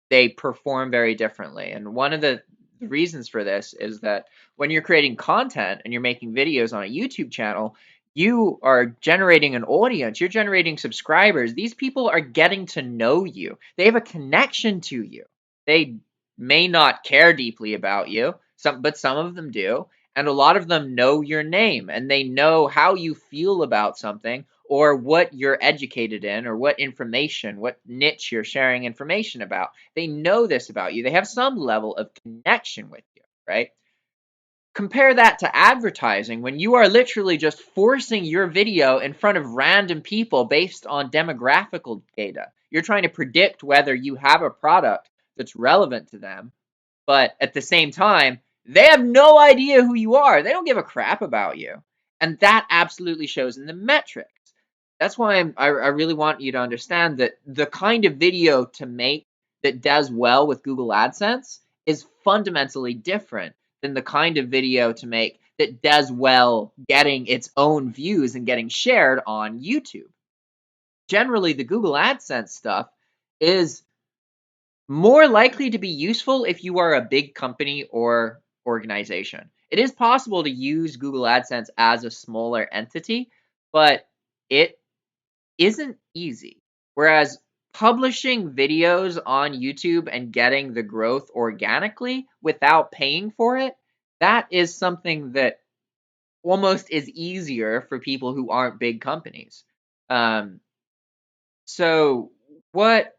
they perform very differently. And one of the reasons for this is that when you're creating content and you're making videos on a YouTube channel, you are generating an audience, you're generating subscribers. These people are getting to know you, they have a connection to you. They may not care deeply about you, but some of them do. And a lot of them know your name and they know how you feel about something or what you're educated in or what information, what niche you're sharing information about. They know this about you. They have some level of connection with you, right? Compare that to advertising when you are literally just forcing your video in front of random people based on demographical data. You're trying to predict whether you have a product that's relevant to them, but at the same time, they have no idea who you are. They don't give a crap about you. And that absolutely shows in the metrics. That's why I really want you to understand that the kind of video to make that does well with Google AdSense is fundamentally different than the kind of video to make that does well getting its own views and getting shared on YouTube. Generally, the Google AdSense stuff is more likely to be useful if you are a big company or organization. It is possible to use Google AdSense as a smaller entity, but it isn't easy. Whereas publishing videos on YouTube and getting the growth organically without paying for it, that is something that almost is easier for people who aren't big companies. Um, so what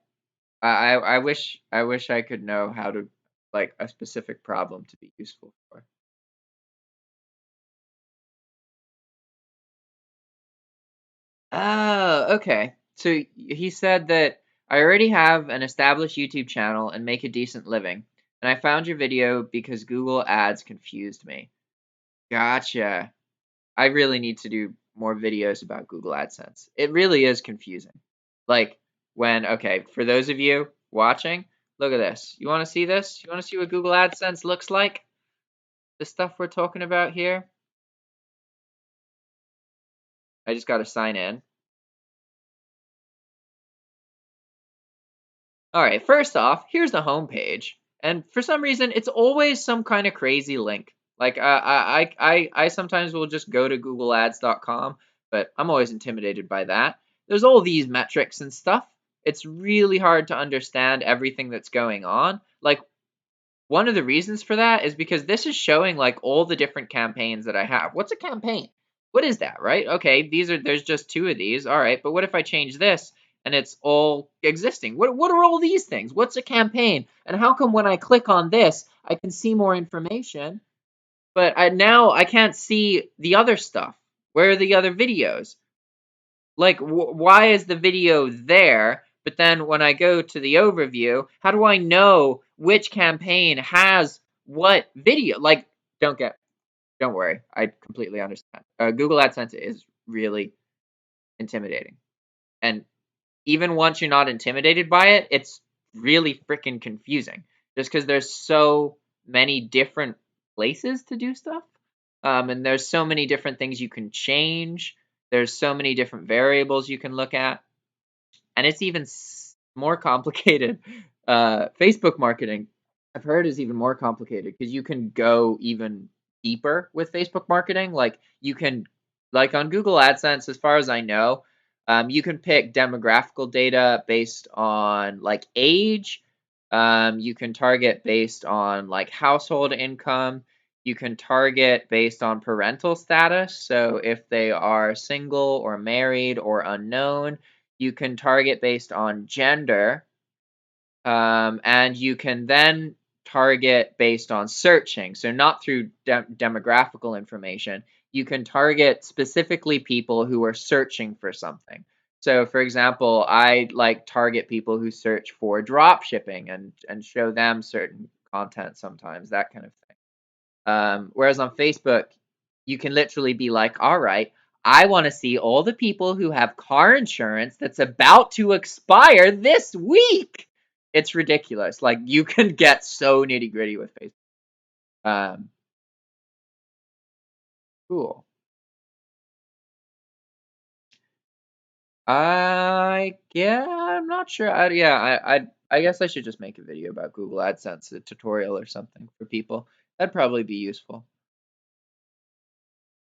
I wish I could know how to like a specific problem to be useful for. Oh, okay. So he said that I already have an established YouTube channel and make a decent living, and I found your video because Google Ads confused me. Gotcha. I really need to do more videos about Google AdSense. It really is confusing. Like okay, for those of you watching, look at this. You want to see this? You want to see what Google AdSense looks like? The stuff we're talking about here? I just got to sign in. All right, first off, here's the home page. And for some reason, it's always some kind of crazy link. Like I sometimes will just go to googleads.com, but I'm always intimidated by that. There's all these metrics and stuff. It's really hard to understand everything that's going on. Like one of the reasons for that is because this is showing like all the different campaigns that I have. What's a campaign? What is that, right? Okay, there's just two of these. All right, but what if I change this and it's all existing? What are all these things? What's a campaign? And how come when I click on this, I can see more information, but now I can't see the other stuff? Where are the other videos? Like, why is the video there? But then when I go to the overview, how do I know which campaign has what video? Like, don't worry. I completely understand. Google AdSense is really intimidating. And even once you're not intimidated by it, it's really freaking confusing just because there's so many different places to do stuff. And there's so many different things you can change. There's so many different variables you can look at. And it's even more complicated. Facebook marketing, I've heard, is even more complicated because you can go even deeper with Facebook marketing. Like you can, like on Google AdSense, as far as I know, you can pick demographical data based on like age. You can target based on like household income. You can target based on parental status. So if they are single or married or unknown, you can target based on gender, and you can then target based on searching. So not through demographical information. You can target specifically people who are searching for something. So, for example, I like target people who search for drop shipping and show them certain content sometimes, that kind of thing. Whereas on Facebook, you can literally be like, all right, I want to see all the people who have car insurance that's about to expire this week. It's ridiculous. Like, you can get so nitty gritty with Facebook. Cool. Yeah, I'm not sure. I guess I should just make a video about Google AdSense, a tutorial or something for people. That'd probably be useful.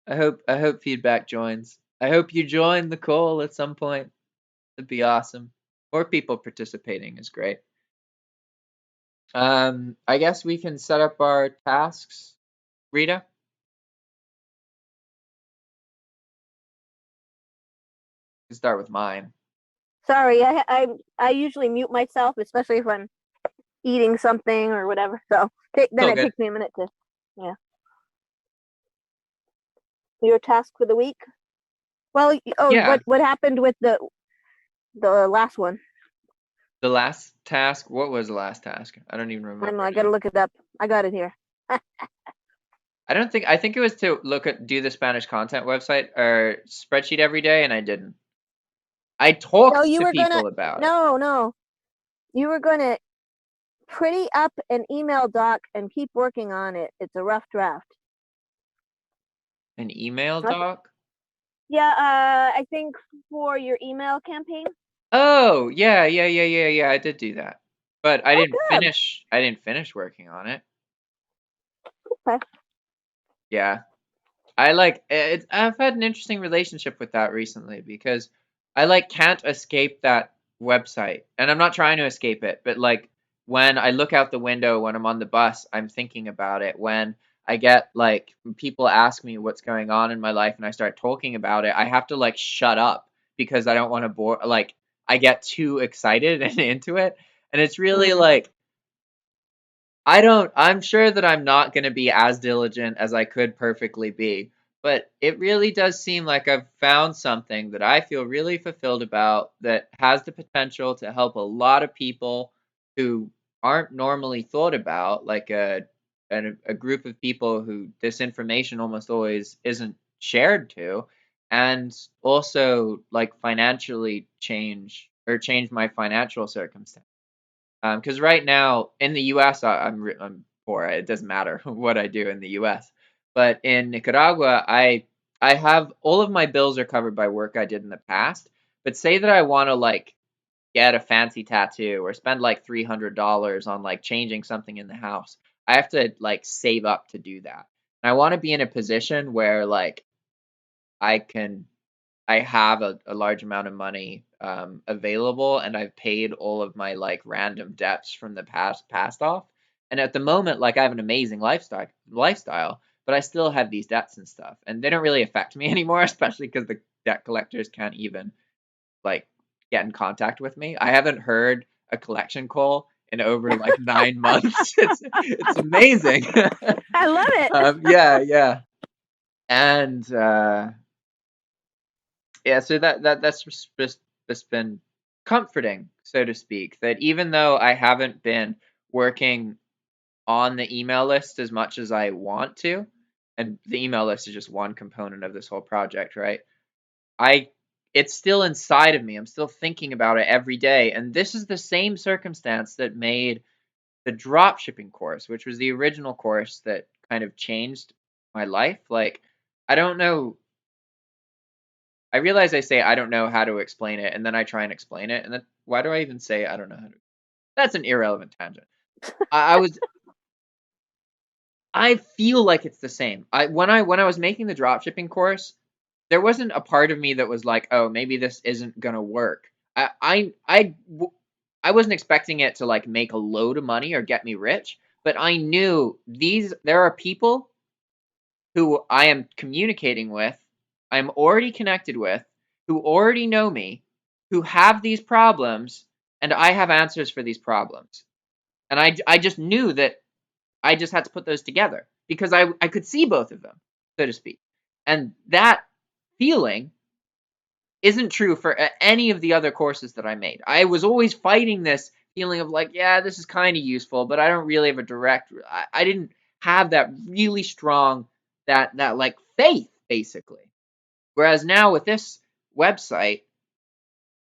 I hope feedback joins. I hope you join the call at some point. It'd be awesome. More people participating is great. I guess we can set up our tasks. Rita? We can start with mine. Sorry, I usually mute myself, especially if I'm eating something or whatever. So then All it good. takes me a minute to, yeah. Your task for the week? Well, oh, Yeah. what happened with the last one? The last task. What was the last task? I don't even I don't know. remember I now. gotta look it up. I got it here. I think it was to do the Spanish content website or spreadsheet every day, and I didn't. I No, talked you to were gonna. people about it. No, you were gonna pretty up an email doc and keep working on it. It's a rough draft. An email Okay. doc? Yeah, I think for your email campaign. Oh, yeah. I did do that. But Oh, good. I didn't finish working on it. Okay. Yeah. I've had an interesting relationship with that recently because I can't escape that website. And I'm not trying to escape it, but when I look out the window when I'm on the bus, I'm thinking about it. When I get people ask me what's going on in my life and I start talking about it, I have to shut up because I don't want to bore I get too excited and into it. And it's really Mm. I'm sure that I'm not going to be as diligent as I could perfectly be, but it really does seem like I've found something that I feel really fulfilled about that has the potential to help a lot of people who aren't normally thought about, a group of people who this information almost always isn't shared to, and also financially change my financial circumstance. Because right now in the U.S., I'm poor. It doesn't matter what I do in the U.S. But in Nicaragua, I have all of my bills are covered by work I did in the past. But say that I want to get a fancy tattoo or spend $300 on changing something in the house. I have to save up to do that. And I want to be in a position where I can I have a large amount of money available, and I've paid all of my random debts from the past off. And at the moment, I have an amazing lifestyle, but I still have these debts and stuff, and they don't really affect me anymore, especially because the debt collectors can't even like get in contact with me. I haven't heard a collection call in over 9 months. It's amazing. I love it. Yeah, and yeah, so that's just been comforting, so to speak, that even though I haven't been working on the email list as much as I want to, and the email list is just one component of this whole project, right? I it's still inside of me. I'm still thinking about it every day, and this is the same circumstance that made the drop shipping course, which was the original course that kind of changed my life. I don't know I realize I say I don't know how to explain it, and then I try and explain it, and then why do I even say I don't know how to? That's an irrelevant tangent. I was I feel like it's the same. When I was making the dropshipping course, there wasn't a part of me that was like, oh, maybe this isn't gonna work. I wasn't expecting it to make a load of money or get me rich, but I knew there are people who I am communicating with, I'm already connected with, who already know me, who have these problems, and I have answers for these problems. And I just knew that I just had to put those together because I could see both of them, so to speak. And that feeling isn't true for any of the other courses that I made. I was always fighting this feeling of like, yeah, this is kind of useful, but I don't really have a direct. I didn't have that really strong that like faith basically. Whereas now with this website,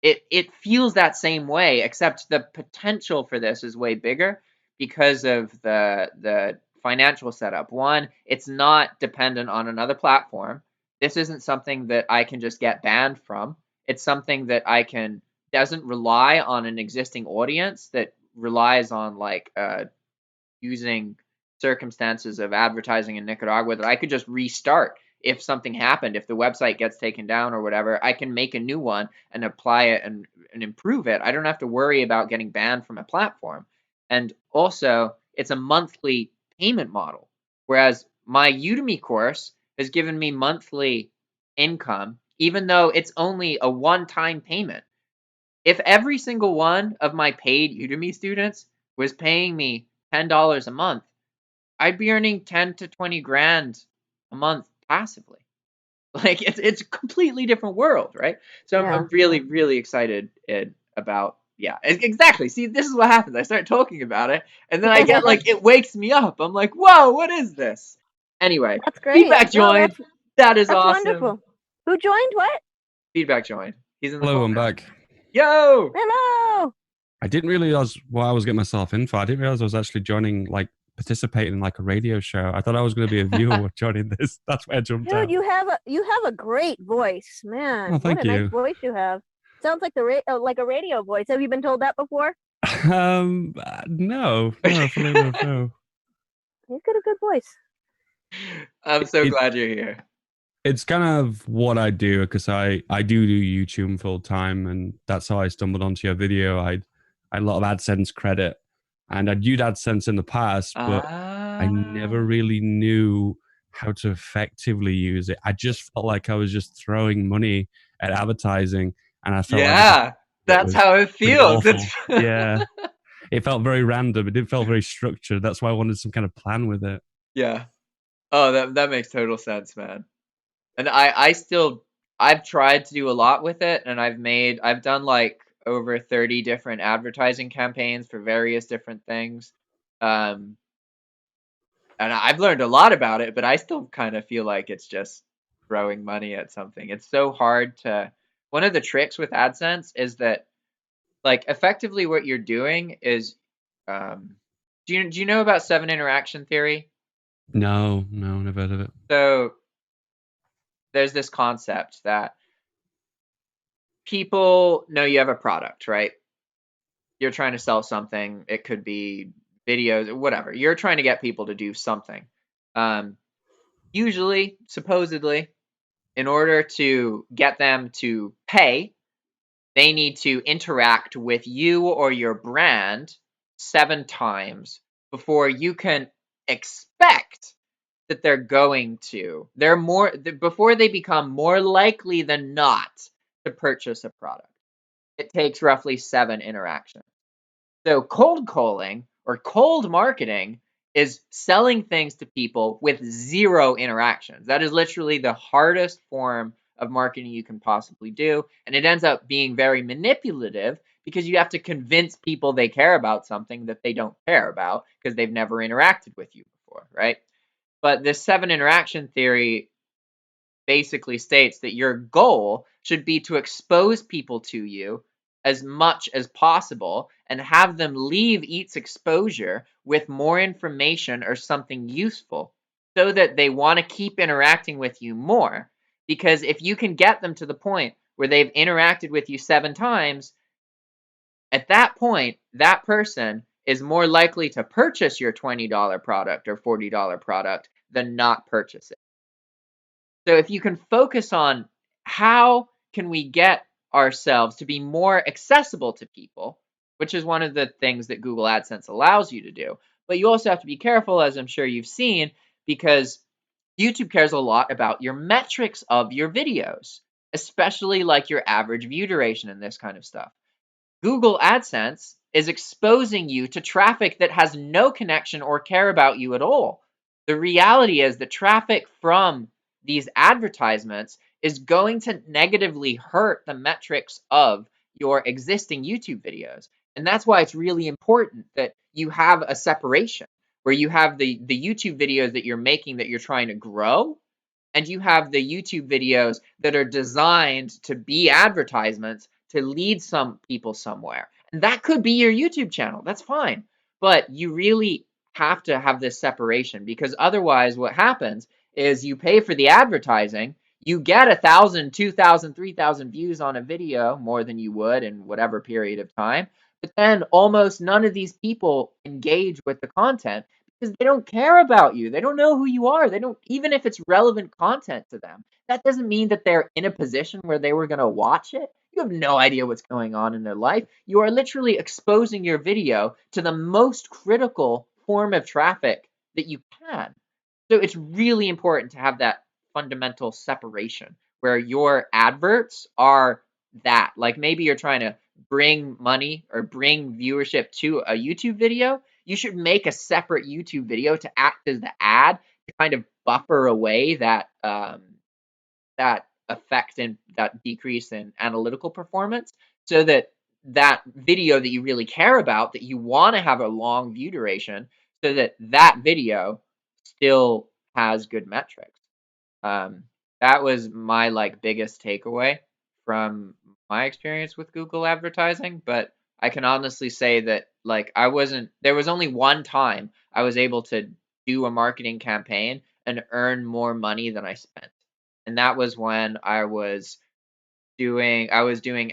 it feels that same way, except the potential for this is way bigger because of the financial setup. One, it's not dependent on another platform. This isn't something that I can just get banned from. It's something that I can doesn't rely on an existing audience that relies on like using circumstances of advertising in Nicaragua that I could just restart if something happened, if the website gets taken down or whatever. I can make a new one and apply it and improve it. I don't have to worry about getting banned from a platform. And also, it's a monthly payment model, whereas my Udemy course has given me monthly income, even though it's only a one-time payment. If every single one of my paid Udemy students was paying me $10 a month, I'd be earning 10 to 20 grand a month passively. Like it's a completely different world, right? So I'm Yeah. really excited about yeah, exactly. See, this is what happens. I start talking about it, and then I get like it wakes me up. I'm like, whoa, what is this? Anyway, That's great. feedback No, joined. That is that's awesome. wonderful. Who joined what? Feedback joined. He's in the Hello, call I'm now. back. Yo. Hello. I didn't realize what I was getting myself in for. I didn't realize I was actually joining, like, participating in like a radio show. I thought I was going to be a viewer joining this. That's why I jumped Dude, out. you have a great voice, man. Oh, What thank a nice you. voice you have. Sounds like like a radio voice. Have you been told that before? No, fully no. He's got a good voice. I'm so It, glad you're here. it's kind of what I do because I do YouTube full time, and that's how I stumbled onto your video. I had a lot of AdSense credit, and I'd used AdSense in the past, but I never Ah. really knew how to effectively use it. I just felt like I was just throwing money at advertising, and I felt everything Yeah, it that's was how it pretty feels. It's awful. Yeah, it felt very random. It didn't feel very structured. That's why I wanted some kind of plan with it. yeah. Oh, that makes total sense, man. And I still I've tried to do a lot with it, and I've done like over 30 different advertising campaigns for various different things. Um, and I've learned a lot about it, but I still kind of feel like it's just throwing money at something. It's so hard to. One of the tricks with AdSense is that like effectively what you're doing is do you know about seven interaction theory? No, never heard of it. So there's this concept that people know you have a product, right? You're trying to sell something. It could be videos, whatever. You're trying to get people to do something. Um, usually, supposedly, in order to get them to pay, they need to interact with you or your brand 7 times before you can expect that they're going to. They're more before they become more likely than not to purchase a product. It takes roughly 7 interactions. So cold calling or cold marketing is selling things to people with 0 interactions. That is literally the hardest form of marketing you can possibly do. And it ends up being very manipulative because you have to convince people they care about something that they don't care about because they've never interacted with you before, right? But this 7 interaction theory basically states that your goal should be to expose people to you as much as possible and have them leave each exposure with more information or something useful so that they want to keep interacting with you more. Because if you can get them to the point where they've interacted with you 7 times, at that point, that person is more likely to purchase your $20 product or $40 product than not purchase it. So if you can focus on how can we get ourselves to be more accessible to people, which is one of the things that Google AdSense allows you to do. But you also have to be careful, as I'm sure you've seen, because YouTube cares a lot about your metrics of your videos, especially like your average view duration and this kind of stuff. Google AdSense is exposing you to traffic that has no connection or care about you at all. The reality is the traffic from these advertisements is going to negatively hurt the metrics of your existing YouTube videos. And that's why it's really important that you have a separation where you have the YouTube videos that you're making that you're trying to grow, and you have the YouTube videos that are designed to be advertisements to lead some people somewhere. And that could be your YouTube channel. That's fine. But you really have to have this separation, because otherwise what happens is you pay for the advertising, you get 1,000, 2,000, 3,000 views on a video, more than you would in whatever period of time. But then almost none of these people engage with the content because they don't care about you. They don't know who you are. They don't, even if it's relevant content to them. That doesn't mean that they're in a position where they were going to watch it. You have no idea what's going on in their life. You are literally exposing your video to the most critical form of traffic that you can. So it's really important to have that fundamental separation where your adverts are that. Like maybe you're trying to bring money or bring viewership to a YouTube video. You should make a separate YouTube video to act as the ad to kind of buffer away that that effect and that decrease in analytical performance, so that that video that you really care about, that you want to have a long view duration, so that that video still has good metrics. Um, that was my like biggest takeaway from my experience with Google advertising. But I can honestly say that like there was only one time I was able to do a marketing campaign and earn more money than I spent. And that was when I was doing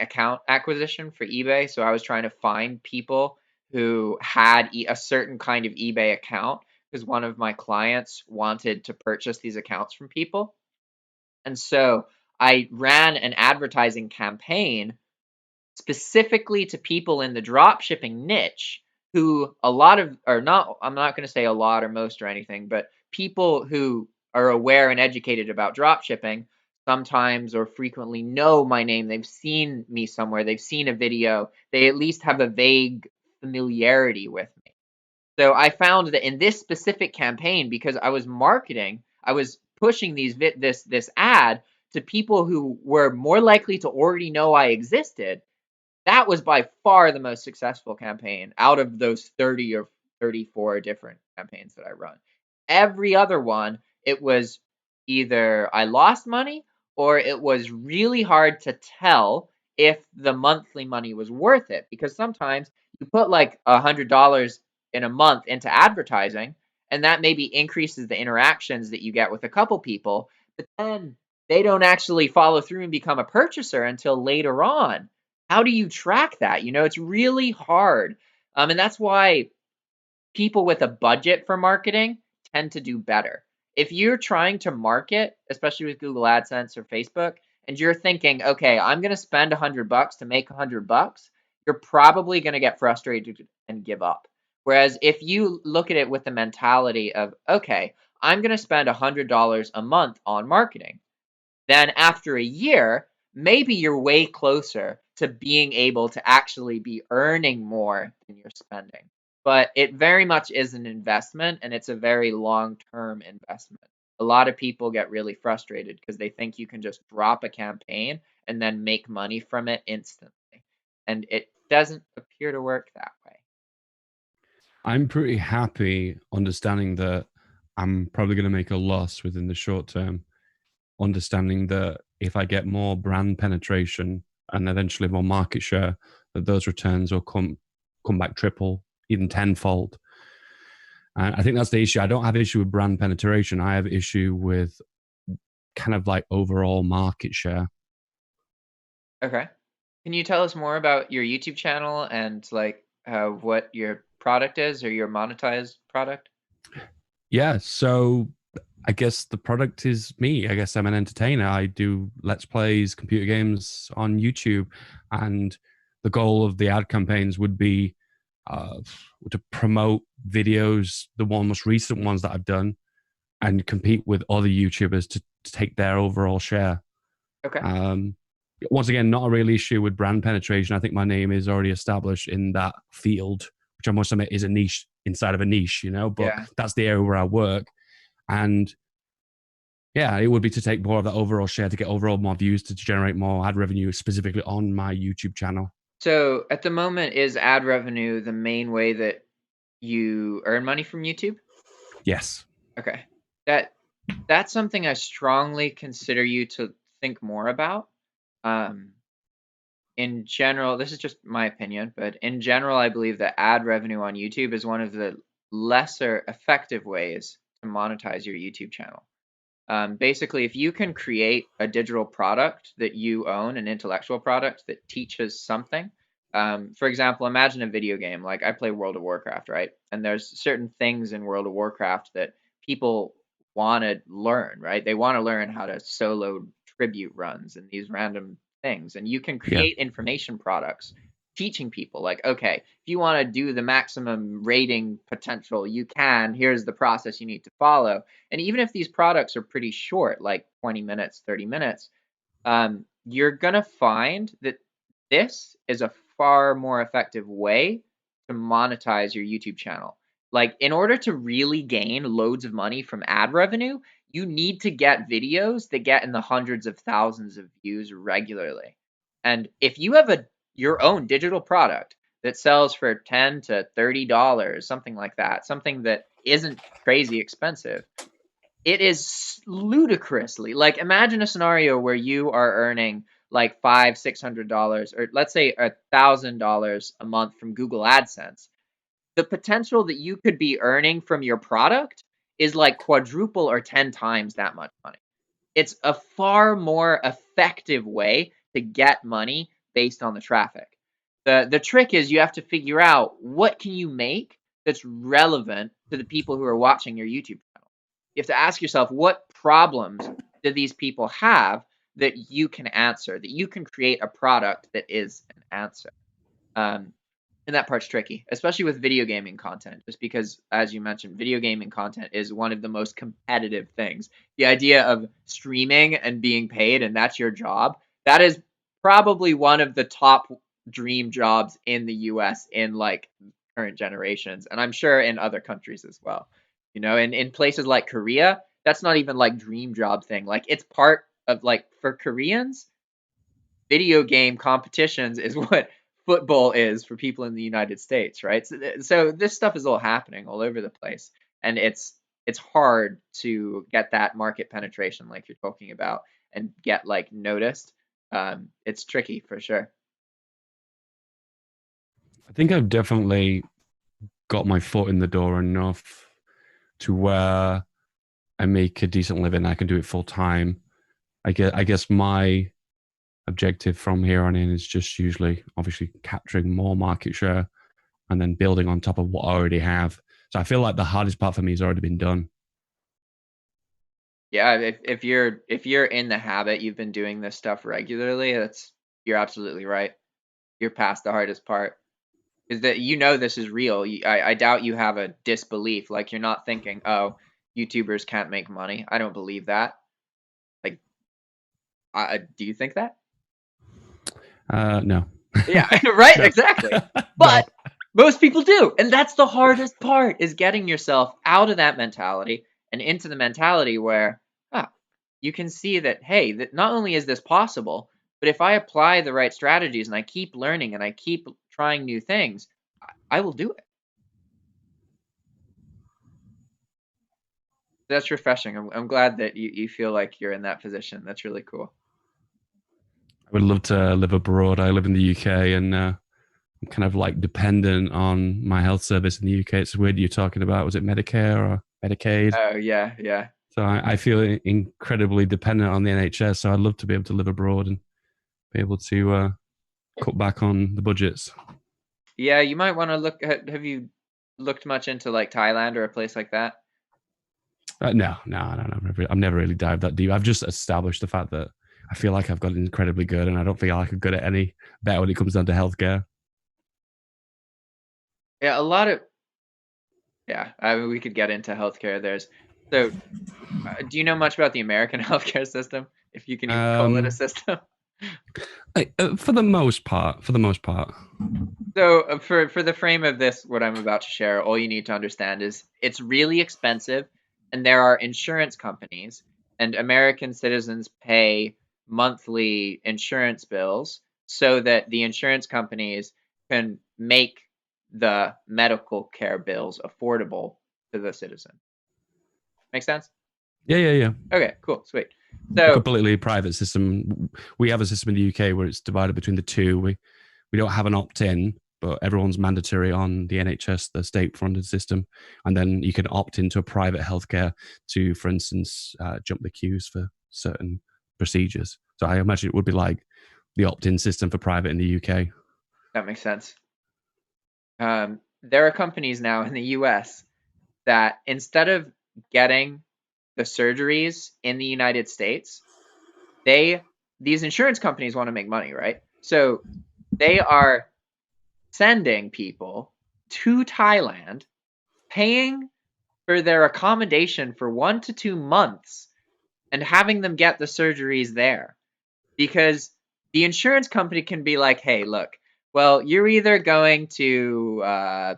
account acquisition for eBay. So I was trying to find people who had a certain kind of eBay account, because one of my clients wanted to purchase these accounts from people. And so I ran an advertising campaign specifically to people in the drop shipping niche who a lot of, or not, I'm not going to say a lot or most or anything, but people who are aware and educated about drop shipping sometimes or frequently know my name. They've seen me somewhere, they've seen a video, they at least have a vague familiarity with me. So I found that in this specific campaign, because I was marketing, I was pushing this ad to people who were more likely to already know I existed. That was by far the most successful campaign out of those 30 or 34 different campaigns that I run. Every other one, it was either I lost money or it was really hard to tell if the monthly money was worth it, because sometimes you put like $100 in a month into advertising, and that maybe increases the interactions that you get with a couple people, but then they don't actually follow through and become a purchaser until later on. How do you track that? You know, it's really hard. And that's why people with a budget for marketing tend to do better. If you're trying to market, especially with Google AdSense or Facebook, and you're thinking, okay, I'm going to spend $100 to make $100, you're probably going to get frustrated and give up. Whereas if you look at it with the mentality of, okay, I'm going to spend $100 a month on marketing, then after a year, maybe you're way closer to being able to actually be earning more than you're spending. But it very much is an investment, and it's a very long-term investment. A lot of people get really frustrated because they think you can just drop a campaign and then make money from it instantly. And it doesn't appear to work that way. I'm pretty happy understanding that I'm probably going to make a loss within the short term, understanding that if I get more brand penetration and eventually more market share, that those returns will come back triple, even tenfold. And I think that's the issue. I don't have issue with brand penetration. I have issue with kind of like overall market share. Okay. Can you tell us more about your YouTube channel and like what your product is, or your monetized product? Yeah. So I guess the product is me. I guess I'm an entertainer. I do let's plays, computer games on YouTube, and the goal of the ad campaigns would be to promote videos, the most recent ones that I've done, and compete with other YouTubers to take their overall share. Okay. Once again, not a real issue with brand penetration. I think my name is already established in that field, which I must admit is a niche inside of a niche, you know, but Yeah. that's the area where I work. And Yeah, it would be to take more of that overall share to get overall more views to generate more ad revenue specifically on my YouTube channel. So at the moment, is ad revenue the main way that you earn money from YouTube? Yes. Okay. That's something I strongly consider you to think more about. In general, this is just my opinion, but in general, I believe that ad revenue on YouTube is one of the lesser effective ways to monetize your YouTube channel. Basically, if you can create a digital product that you own, an intellectual product that teaches something, for example, imagine a video game. Like I play World of Warcraft, right? And there's certain things in World of Warcraft that people want to learn, right? They want to learn how to solo tribute runs and these random things. And you can Yeah. create information products teaching people like, okay, if you want to do the maximum rating potential, you can. Here's the process you need to follow. And even if these products are pretty short, like 20 minutes, 30 minutes, you're going to find that this is a far more effective way to monetize your YouTube channel. Like, in order to really gain loads of money from ad revenue, you need to get videos that get in the hundreds of thousands of views regularly. And if you have your own digital product that sells for $10 to $30, something like that, something that isn't crazy expensive, it is ludicrously like, imagine a scenario where you are earning like $500-600, or let's say $1,000 a month from Google AdSense. The potential that you could be earning from your product is like quadruple or 10 times that much money. It's a far more effective way to get money based on the traffic. The trick is you have to figure out what can you make that's relevant to the people who are watching your YouTube channel. You have to ask yourself, what problems do these people have that you can answer, that you can create a product that is an answer. Um, and that part's tricky, especially with video gaming content, just because, as you mentioned, video gaming content is one of the most competitive things. The idea of streaming and being paid, and that's your job, that is probably one of the top dream jobs in the US in like current generations, and I'm sure in other countries as well. You know, in places like Korea, that's not even like dream job thing. Like it's part of, like, for Koreans, video game competitions is what football is for people in the United States, right? So this stuff is all happening all over the place, and it's hard to get that market penetration like you're talking about and get like noticed. It's tricky for sure. I think I've definitely got my foot in the door enough to where I make a decent living. I can do it full time. I guess my objective from here on in is just usually obviously capturing more market share and then building on top of what I already have. So I feel like the hardest part for me has already been done. Yeah, if you're in the habit, you've been doing this stuff regularly, you're absolutely right. You're past the hardest part. Is that this is real. I doubt you have a disbelief. Like, you're not thinking, oh, YouTubers can't make money. I don't believe that. Like, do you think that? No. Yeah, right, No. exactly. No. But most people do. And that's the hardest part, is getting yourself out of that mentality and into the mentality where, you can see that, hey, that not only is this possible, but if I apply the right strategies and I keep learning and I keep trying new things, I will do it. That's refreshing. I'm glad that you feel like you're in that position. That's really cool. I would love to live abroad. I live in the UK and I'm kind of like dependent on my health service in the UK. It's weird you're talking about, was it Medicare or Medicaid? Oh, yeah, yeah. So I feel incredibly dependent on the NHS. So I'd love to be able to live abroad and be able to cut back on the budgets. Yeah, you might want to look at, have you looked much into like Thailand or a place like that? No. I've never really dived that deep. I've just established the fact that I feel like I've got incredibly good, and I don't feel like I'm good at any better when it comes down to healthcare. Yeah, a lot of, yeah, I mean, we could get into healthcare. So, do you know much about the American healthcare system? If you can even call it a system. For the most part. So, for the frame of this, what I'm about to share, all you need to understand is it's really expensive, and there are insurance companies and American citizens pay monthly insurance bills so that the insurance companies can make the medical care bills affordable to the citizen. Make sense? Yeah. Okay, cool, sweet. A So completely private system. We have a system in the UK where it's divided between the two. We don't have an opt-in, but everyone's mandatory on the NHS, the state-funded system, and then you can opt into a private healthcare to, for instance, jump the queues for certain procedures. So I imagine it would be like the opt-in system for private in the UK. that makes sense. There are companies now in the US that instead of getting the surgeries in the United States, these insurance companies want to make money, right? So they are sending people to Thailand, paying for their accommodation for 1 to 2 months and having them get the surgeries there. Because the insurance company can be like, hey, look, well, you're either going to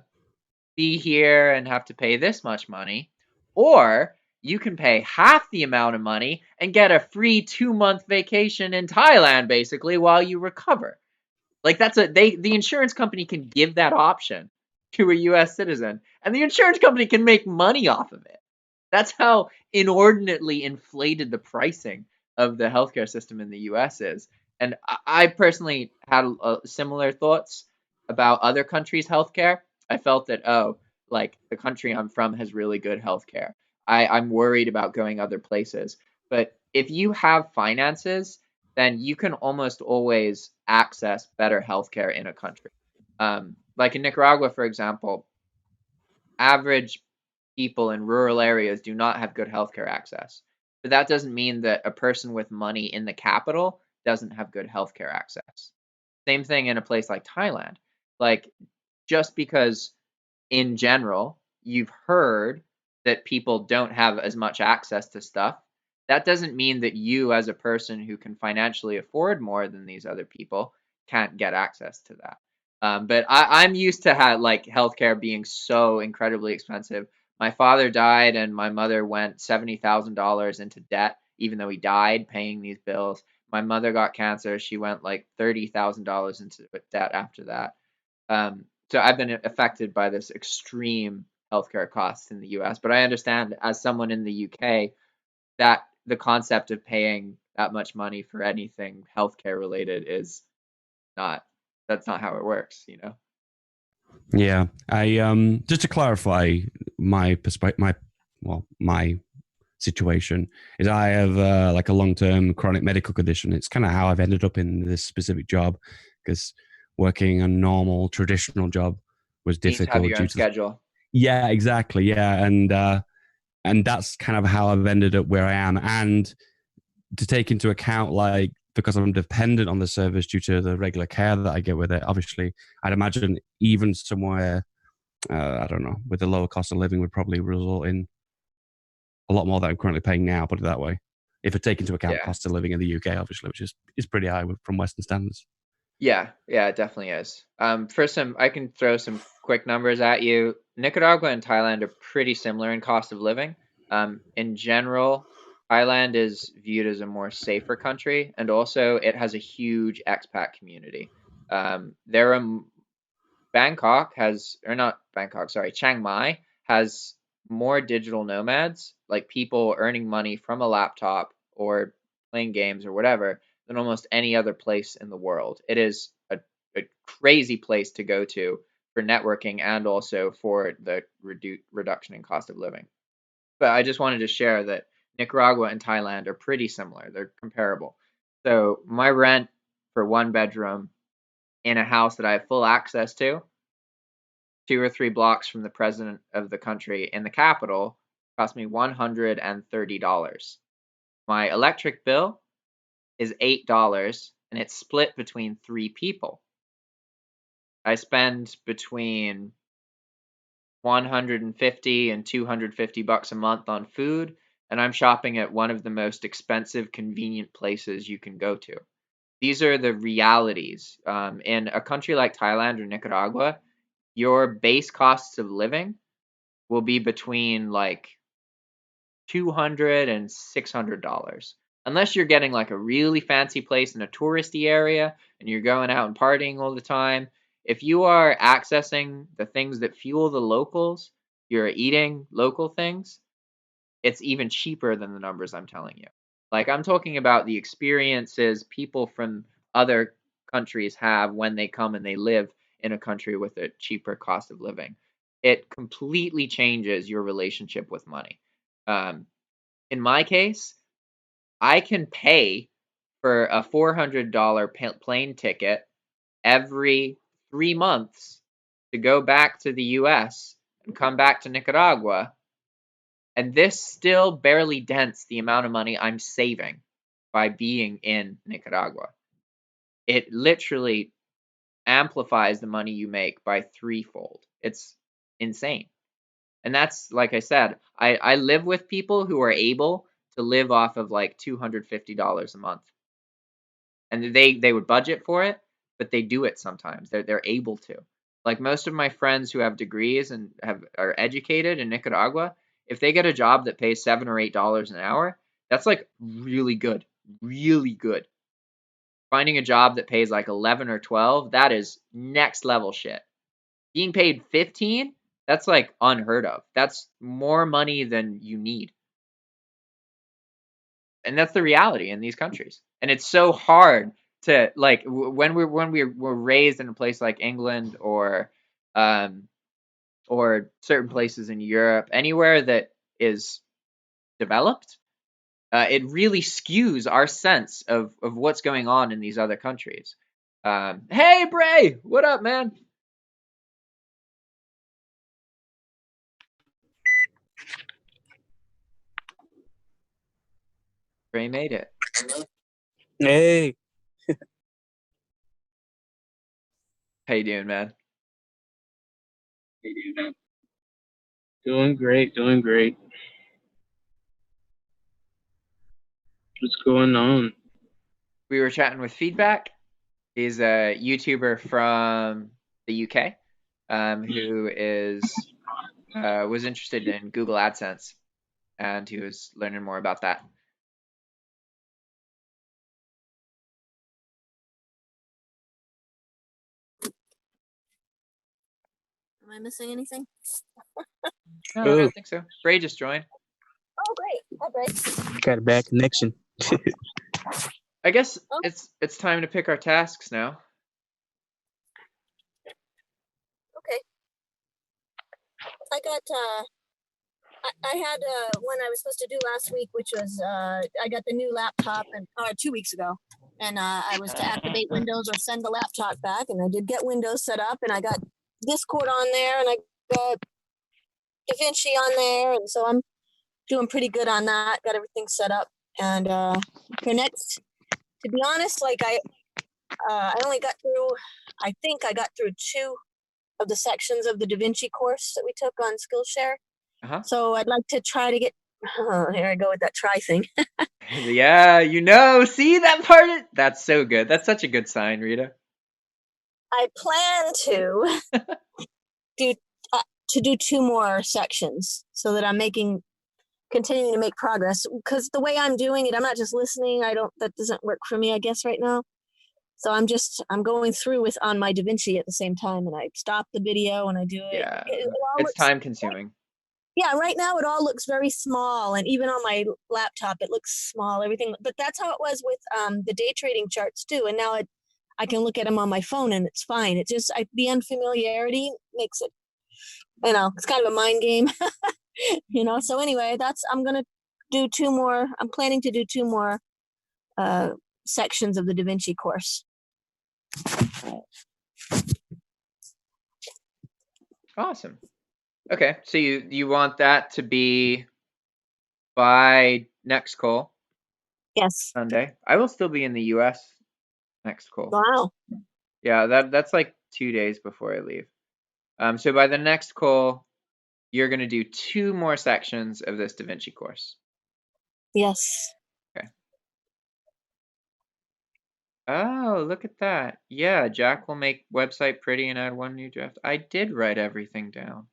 be here and have to pay this much money, or you can pay half the amount of money and get a free 2-month vacation in Thailand, basically, while you recover. Like the insurance company can give that option to a US citizen, and the insurance company can make money off of it. That's how inordinately inflated the pricing of the healthcare system in the US is. And I personally had similar thoughts about other countries' healthcare. I felt that, oh, like the country I'm from has really good healthcare. I'm worried about going other places. But if you have finances, then you can almost always access better healthcare in a country. Like in Nicaragua, for example, average people in rural areas do not have good healthcare access. But that doesn't mean that a person with money in the capital doesn't have good healthcare access. Same thing in a place like Thailand. Like, just because in general you've heard that people don't have as much access to stuff, that doesn't mean that you, as a person who can financially afford more than these other people, can't get access to that. But I'm used to like healthcare being so incredibly expensive. My father died, and my mother went $70,000 into debt, even though he died paying these bills. My mother got cancer; she went like $30,000 into debt after that. So I've been affected by this extreme healthcare costs in the US, but I understand as someone in the UK that the concept of paying that much money for anything healthcare related is not that's not how it works, you know. Yeah, I just to clarify my perspective, my situation is I have like a long-term chronic medical condition. It's kind of how I've ended up in this specific job because working a normal traditional job was You need to have difficult your due own to schedule. yeah, exactly, yeah, and that's kind of how I've ended up where I am. And to take into account, like, because I'm dependent on the service due to the regular care that I get with it, obviously, I'd imagine even somewhere, I don't know, with a lower cost of living would probably result in a lot more than I'm currently paying now, put it that way. If I take into account Yeah. cost of living in the UK, obviously, which is pretty high from Western standards. Yeah, it definitely is. I can throw some quick numbers at you. Nicaragua and Thailand are pretty similar in cost of living. In general, Thailand is viewed as a more safer country, and also it has a huge expat community. There are Bangkok has, or not Bangkok, sorry, Chiang Mai has more digital nomads, like people earning money from a laptop or playing games or whatever, than almost any other place in the world. It is a crazy place to go to for networking and also for the reduction in cost of living. But I just wanted to share that Nicaragua and Thailand are pretty similar. They're comparable. So my rent for 1 bedroom in a house that I have full access to, 2 or 3 blocks from the president of the country in the capital, cost me $130. My electric bill is $8, and it's split between 3 people. I spend between 150 and 250 bucks a month on food, and I'm shopping at one of the most expensive, convenient places you can go to. These are the realities. In a country like Thailand or Nicaragua, your base costs of living will be between like $200 and $600. Unless you're getting like a really fancy place in a touristy area and you're going out and partying all the time. If you are accessing the things that fuel the locals, you're eating local things, it's even cheaper than the numbers I'm telling you. Like, I'm talking about the experiences people from other countries have when they come and they live in a country with a cheaper cost of living. It completely changes your relationship with money. In my case, I can pay for a $400 plane ticket every 3 months to go back to the US and come back to Nicaragua. And this still barely dents the amount of money I'm saving by being in Nicaragua. It literally amplifies the money you make by threefold. It's insane. And that's, like I said, I live with people who are able to live off of like $250 a month. And they would budget for it, but they do it sometimes. They're able to. Like most of my friends who have degrees and are educated in Nicaragua, if they get a job that pays $7 or $8 an hour, that's like really good. Really good. Finding a job that pays like 11 or 12, that is next level shit. Being paid 15, that's like unheard of. That's more money than you need. And that's the reality in these countries. And it's so hard to like when we were raised in a place like England or certain places in Europe, anywhere that is developed, it really skews our sense of what's going on in these other countries. Hey, Bray, what up, man? Bray made it. Hey, How you doing, man? doing great, doing great. What's going on? We were chatting with Feedback. He's a YouTuber from the UK who was interested in Google AdSense, and he was learning more about that. Am I missing anything? No, I don't think so. Bray just joined. Oh, great. Hi, Bray. Got a bad connection. I guess it's time to pick our tasks now. Okay. I got I had one I was supposed to do last week, which was I got the new laptop and 2 weeks ago, and I was to activate Windows or send the laptop back, and I did get Windows set up, and I got Discord on there, and I got DaVinci on there, and so I'm doing pretty good on that. Got everything set up, and for next, to be honest, like I only got through, I think I got through 2 of the sections of the DaVinci course that we took on Skillshare. So I'd like to try to get, here I go with that try thing. Yeah, see that part? That's so good. That's such a good sign, Rita. I plan to do 2 more sections so that I'm continuing to make progress, because the way I'm doing it, I'm not just listening. That doesn't work for me, I guess, right now. So I'm going through on my DaVinci at the same time, and I stop the video and I do it. Yeah, it's time consuming. Yeah, right now it all looks very small, and even on my laptop it looks small, everything. But that's how it was with the day trading charts too. And now I can look at them on my phone and it's fine. It just the unfamiliarity makes it, it's kind of a mind game, So anyway, I'm gonna do 2 more. I'm planning to do 2 more sections of the DaVinci course. Awesome. Okay, so you want that to be by next call? Yes. Sunday. I will still be in the US next call. Wow. Yeah, that's like 2 days before I leave. So by the next call, you're gonna do 2 more sections of this DaVinci course. Yes. Okay. Oh, look at that. Yeah, Jack will make website pretty and add 1 new draft. I did write everything down.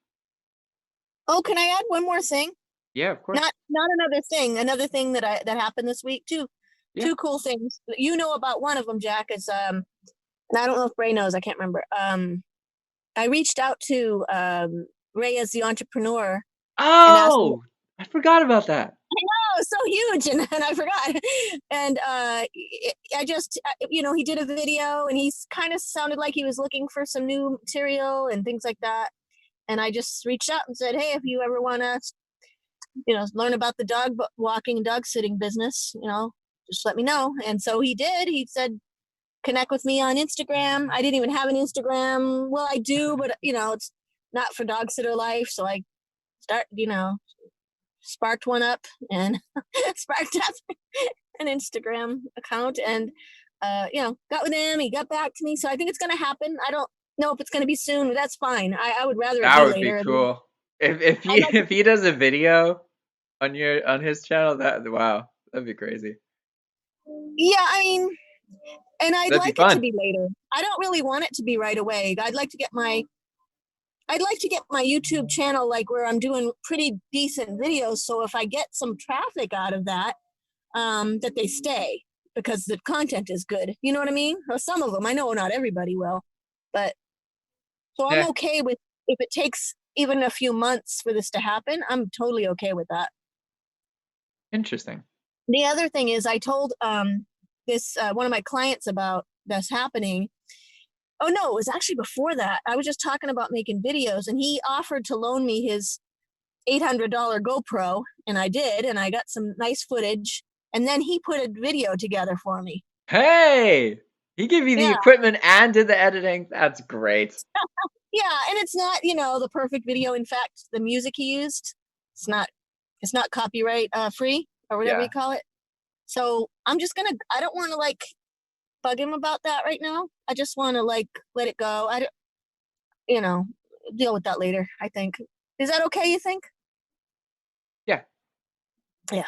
Oh, can I add one more thing? Yeah, of course. Not another thing. Another thing that happened this week too. Yeah. Two cool things. You know about one of them, Jack, is and I don't know if Bray knows, I can't remember. I reached out to Ray as the entrepreneur and asked him, Oh, I forgot about that. oh, so huge, and I forgot. And I just, he did a video, and he kind of sounded like he was looking for some new material and things like that. And I just reached out and said, hey, if you ever want to, learn about the dog walking and dog sitting business, just let me know. And so he did. He said, connect with me on Instagram. I didn't even have an Instagram. Well, I do, but it's not for Dog Sitter Life. So I sparked one up and sparked up an Instagram account and got with him. He got back to me. So I think it's gonna happen. I don't know if it's gonna be soon, but that's fine. I would rather That it would be be later. cool. If he does a video on his channel, wow, that'd be crazy. Yeah, I mean, and I'd That'd be like it to fun. be later. I don't really want it to be right away. I'd like to get my YouTube channel like where I'm doing pretty decent videos. So if I get some traffic out of that, that they stay because the content is good. You know what I mean? Or some of them. I know not everybody will, but so I'm Yeah. okay with if it takes even a few months for this to happen. I'm totally okay with that. Interesting. The other thing is I told this one of my clients about this happening. Oh no, it was actually before that. I was just talking about making videos, and he offered to loan me his $800 GoPro, and I did, and I got some nice footage. And then he put a video together for me. Hey, he gave you the Yeah. equipment and did the editing. That's great. Yeah, and it's not, the perfect video. In fact, the music he used, it's not copyright free or whatever Yeah. you call it. So I'm just gonna. I don't want to bug him about that right now. I just want to let it go. I don't, deal with that later. I think. Is that okay? You think? Yeah. Yeah.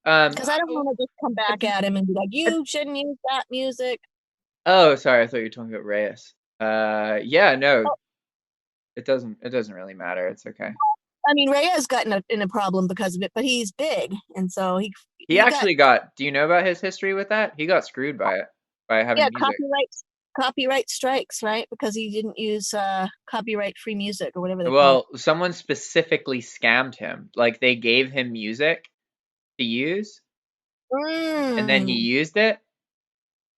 Because I don't want to just come back at him and be like, you shouldn't use that music. Oh, sorry. I thought you were talking about Reyes. Yeah, no. It doesn't really matter. It's okay. I mean, Reyes got in a problem because of it, but he's big, and so he actually got. Do you know about his history with that? He got screwed by it, by having music. Copyright strikes, right? Because he didn't use copyright-free music or whatever they call it. Well, someone specifically scammed him. Like they gave him music to use, and then he used it,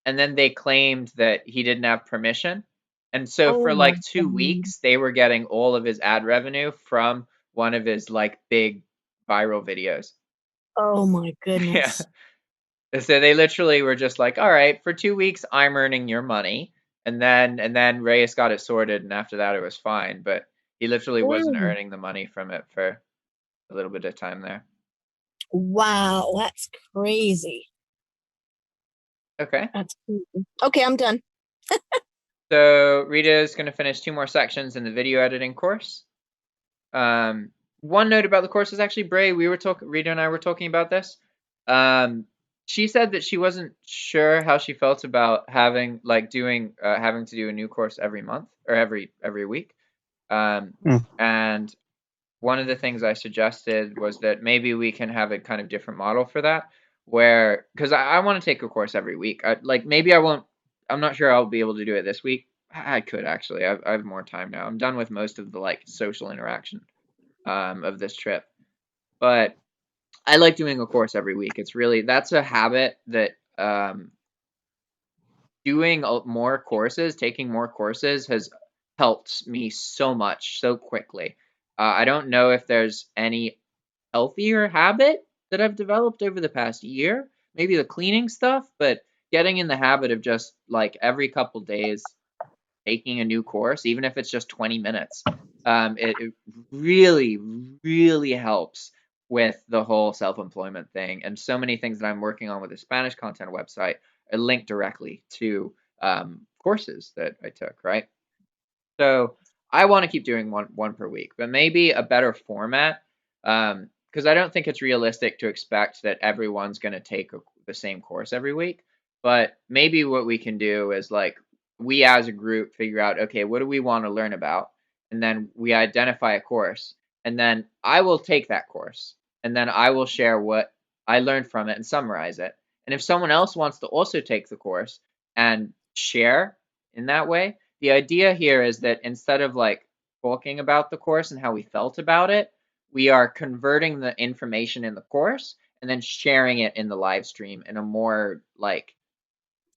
and then they claimed that he didn't have permission. And so for like 2 weeks, they were getting all of his ad revenue from one of his like big viral videos. Oh my goodness. Yeah. So they literally were just like, all right, for 2 weeks, I'm earning your money. And then Reyes got it sorted, and after that it was fine. But he literally wasn't earning the money from it for a little bit of time there. Wow, that's crazy. Okay. That's crazy. Okay, I'm done. So Rita's going to finish 2 more sections in the video editing course. One note about the course is actually, Bray, Rita and I were talking about this. She said that she wasn't sure how she felt about having to do a new course every month or every week. And one of the things I suggested was that maybe we can have a kind of different model for that, where because I want to take a course every week. Maybe I won't. I'm not sure I'll be able to do it this week. I could actually. I have more time now. I'm done with most of the social interaction of this trip, but I like doing a course every week. That's a habit that doing more courses, taking more courses has helped me so much so quickly. I don't know if there's any healthier habit that I've developed over the past year, maybe the cleaning stuff, but getting in the habit of just every couple days taking a new course, even if it's just 20 minutes, it really, really helps with the whole self-employment thing. And so many things that I'm working on with the Spanish content website are linked directly to courses that I took, right? So I want to keep doing one per week, but maybe a better format, because I don't think it's realistic to expect that everyone's going to take the same course every week. But maybe what we can do is we as a group figure out, okay, what do we want to learn about? And then we identify a course, and then I will take that course. and then I will share what I learned from it and summarize it. And if someone else wants to also take the course and share in that way, the idea here is that instead of like talking about the course and how we felt about it, we are converting the information in the course and then sharing it in the live stream in a more like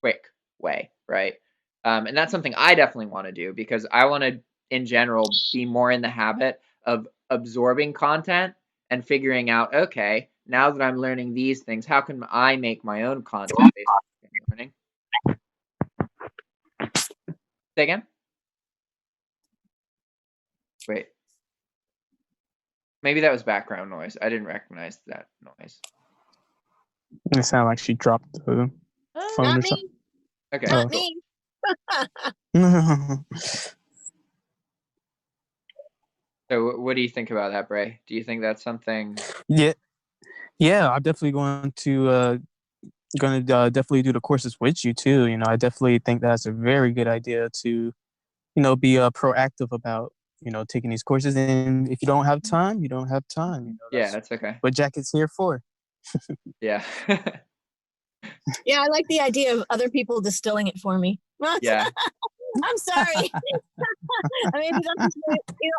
quick way, right? And that's something I definitely want to do because I want to, in general, be more in the habit of absorbing content and figuring out, okay, now that I'm learning these things, how can I make my own content based on learning? Say again? Wait. Maybe that was background noise. I didn't recognize that noise. It sounded like she dropped the phone Not or me. something. Okay. Not Cool. me. So what do you think about that, Bray? Do you think that's something? Yeah, I'm definitely going to definitely do the courses with you too. I definitely think that's a very good idea to be proactive about taking these courses. And if you don't have time, you don't have time. Yeah, That's that's okay. what Jack is here for. Yeah. Yeah, I like the idea of other people distilling it for me. Yeah. I'm sorry. I mean,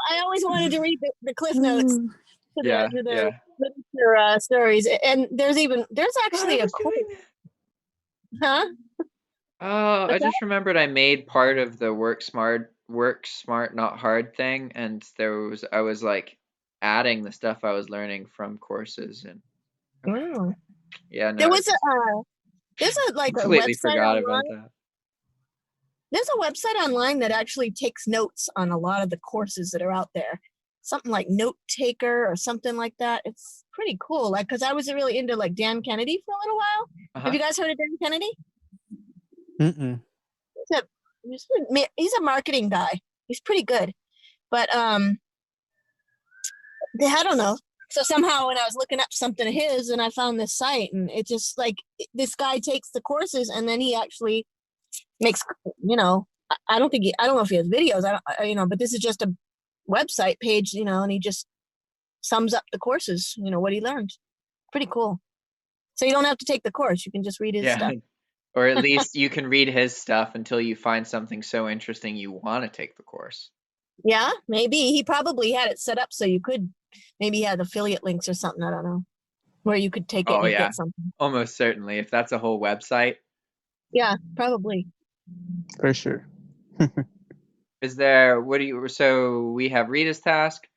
I always wanted to read the cliff notes to Yeah. the Yeah. literature stories, and there's actually a course, huh? Oh, I What's that? just remembered I made part of the work smart, not hard thing, and I was like adding the stuff I was learning from courses, and Mm. yeah, There no, I was just there's a completely website forgot online. about that. There's a website online that actually takes notes on a lot of the courses that are out there. Something like Note Taker or something like that. It's pretty cool. Like, because I was really into like Dan Kennedy for a little while. Have you guys heard of Dan Kennedy? Mm-mm. He's a marketing guy. He's pretty good. But I don't know. So somehow when I was looking up something of his and I found this site, and it just like this guy takes the courses and then he actually makes, I don't know if he has videos, but this is just a website page, and he just sums up the courses, what he learned. Pretty cool. So you don't have to take the course. You can just read his Yeah, stuff. or at least you can read his stuff until you find something so interesting you want to take the course. Yeah, maybe. He probably had it set up so you could, maybe he had affiliate links or something. I don't know. Where you could take it Oh and yeah, get something. almost certainly. If that's a whole website. Yeah, probably. For sure. Is there, so we have Rita's task,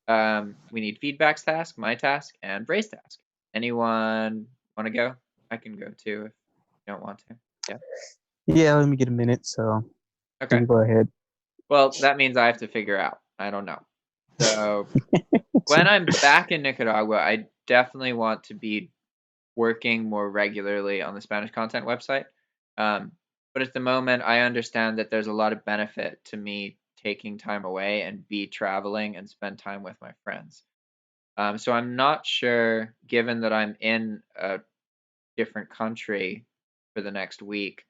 we need Feedback's task, my task, and Bray's task. Anyone want to go? I can go too if you don't want to. Yeah. Yeah, let me get a minute. So Okay. you go ahead. Well, that means I have to figure out. I don't know. So when I'm back in Nicaragua, I definitely want to be working more regularly on the Spanish content website. But at the moment, I understand that there's a lot of benefit to me taking time away and be traveling and spend time with my friends. So I'm not sure, given that I'm in a different country for the next week,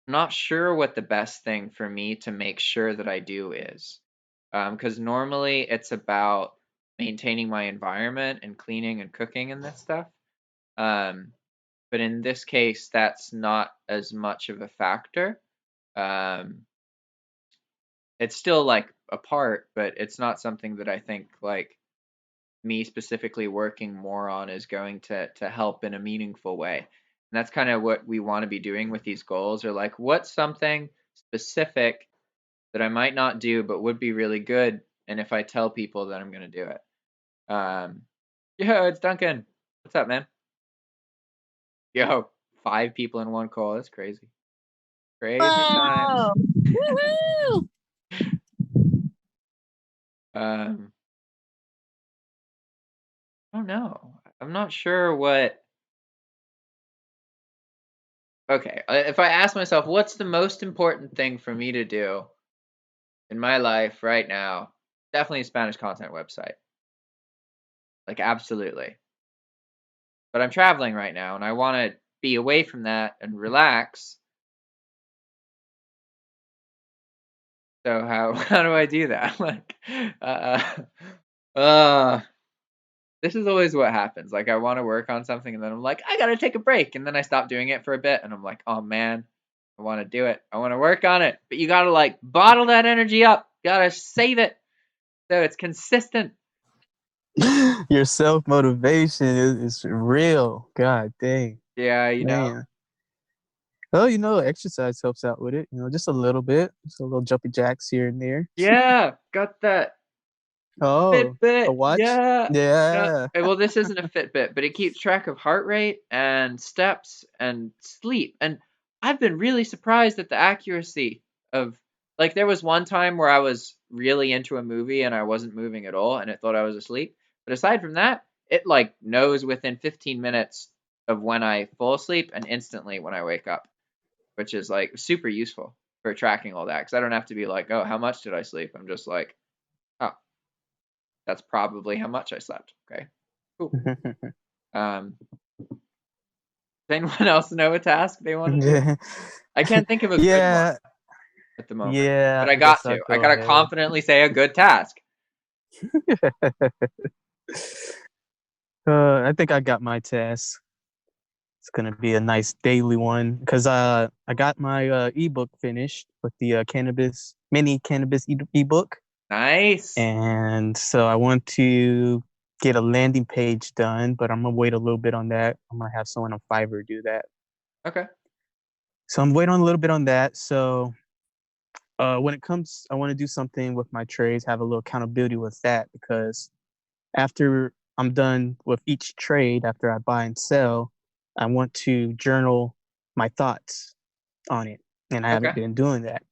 I'm not sure what the best thing for me to make sure that I do is. Because normally it's about maintaining my environment and cleaning and cooking and that stuff. But in this case, that's not as much of a factor. It's still like a part, but it's not something that I think like me specifically working more on is going to help in a meaningful way. And that's kind of what we want to be doing with these goals, or like what's something specific that I might not do but would be really good, and if I tell people that I'm going to do it. Yo, it's Duncan. What's up, man? Yo, 5 people in one call. That's crazy. Crazy times. Wow. Woohoo! I don't know. I'm not sure what. Okay, if I ask myself, what's the most important thing for me to do in my life right now? Definitely a Spanish content website. Like, absolutely. But I'm traveling right now, and I want to be away from that and relax. So how how do I do that? Like, uh, uh, This is always what happens. Like I want to work on something and then I'm like, I gotta take a break. And then I stop doing it for a bit and I'm like, oh man, I want to do it. I want to work on it. But you gotta like bottle that energy up. You gotta save it so it's consistent. Your self motivation is real. God dang, Yeah, you know. man. Well, exercise helps out with it. Just a little bit, just a little jumping jacks here and there. Yeah, got that Oh, Fitbit. a watch? Yeah. Yeah. Yeah. Well, this isn't a Fitbit, but it keeps track of heart rate and steps and sleep. And I've been really surprised at the accuracy of like there was one time where I was really into a movie and I wasn't moving at all and it thought I was asleep. But aside from that, it like knows within 15 minutes of when I fall asleep and instantly when I wake up, which is like super useful for tracking all that because I don't have to be like, oh, how much did I sleep? I'm just like, oh, that's probably how much I slept. Okay, cool. Does anyone else know a task they want to do? Yeah. I can't think of a good one Yeah. at the moment, Yeah. but I got guess to. I'll I go gotta ahead. confidently say a good task. I think I got my task. It's gonna be a nice daily one because I got my ebook finished with the mini cannabis ebook, Nice. and so I want to get a landing page done, but I'm gonna wait a little bit on that. I'm gonna have someone on Fiverr do that. Okay. So I'm waiting on a little bit on that. So when it comes, I want to do something with my trades, have a little accountability with that because after I'm done with each trade, after I buy and sell, I want to journal my thoughts on it. And I haven't Okay. been doing that.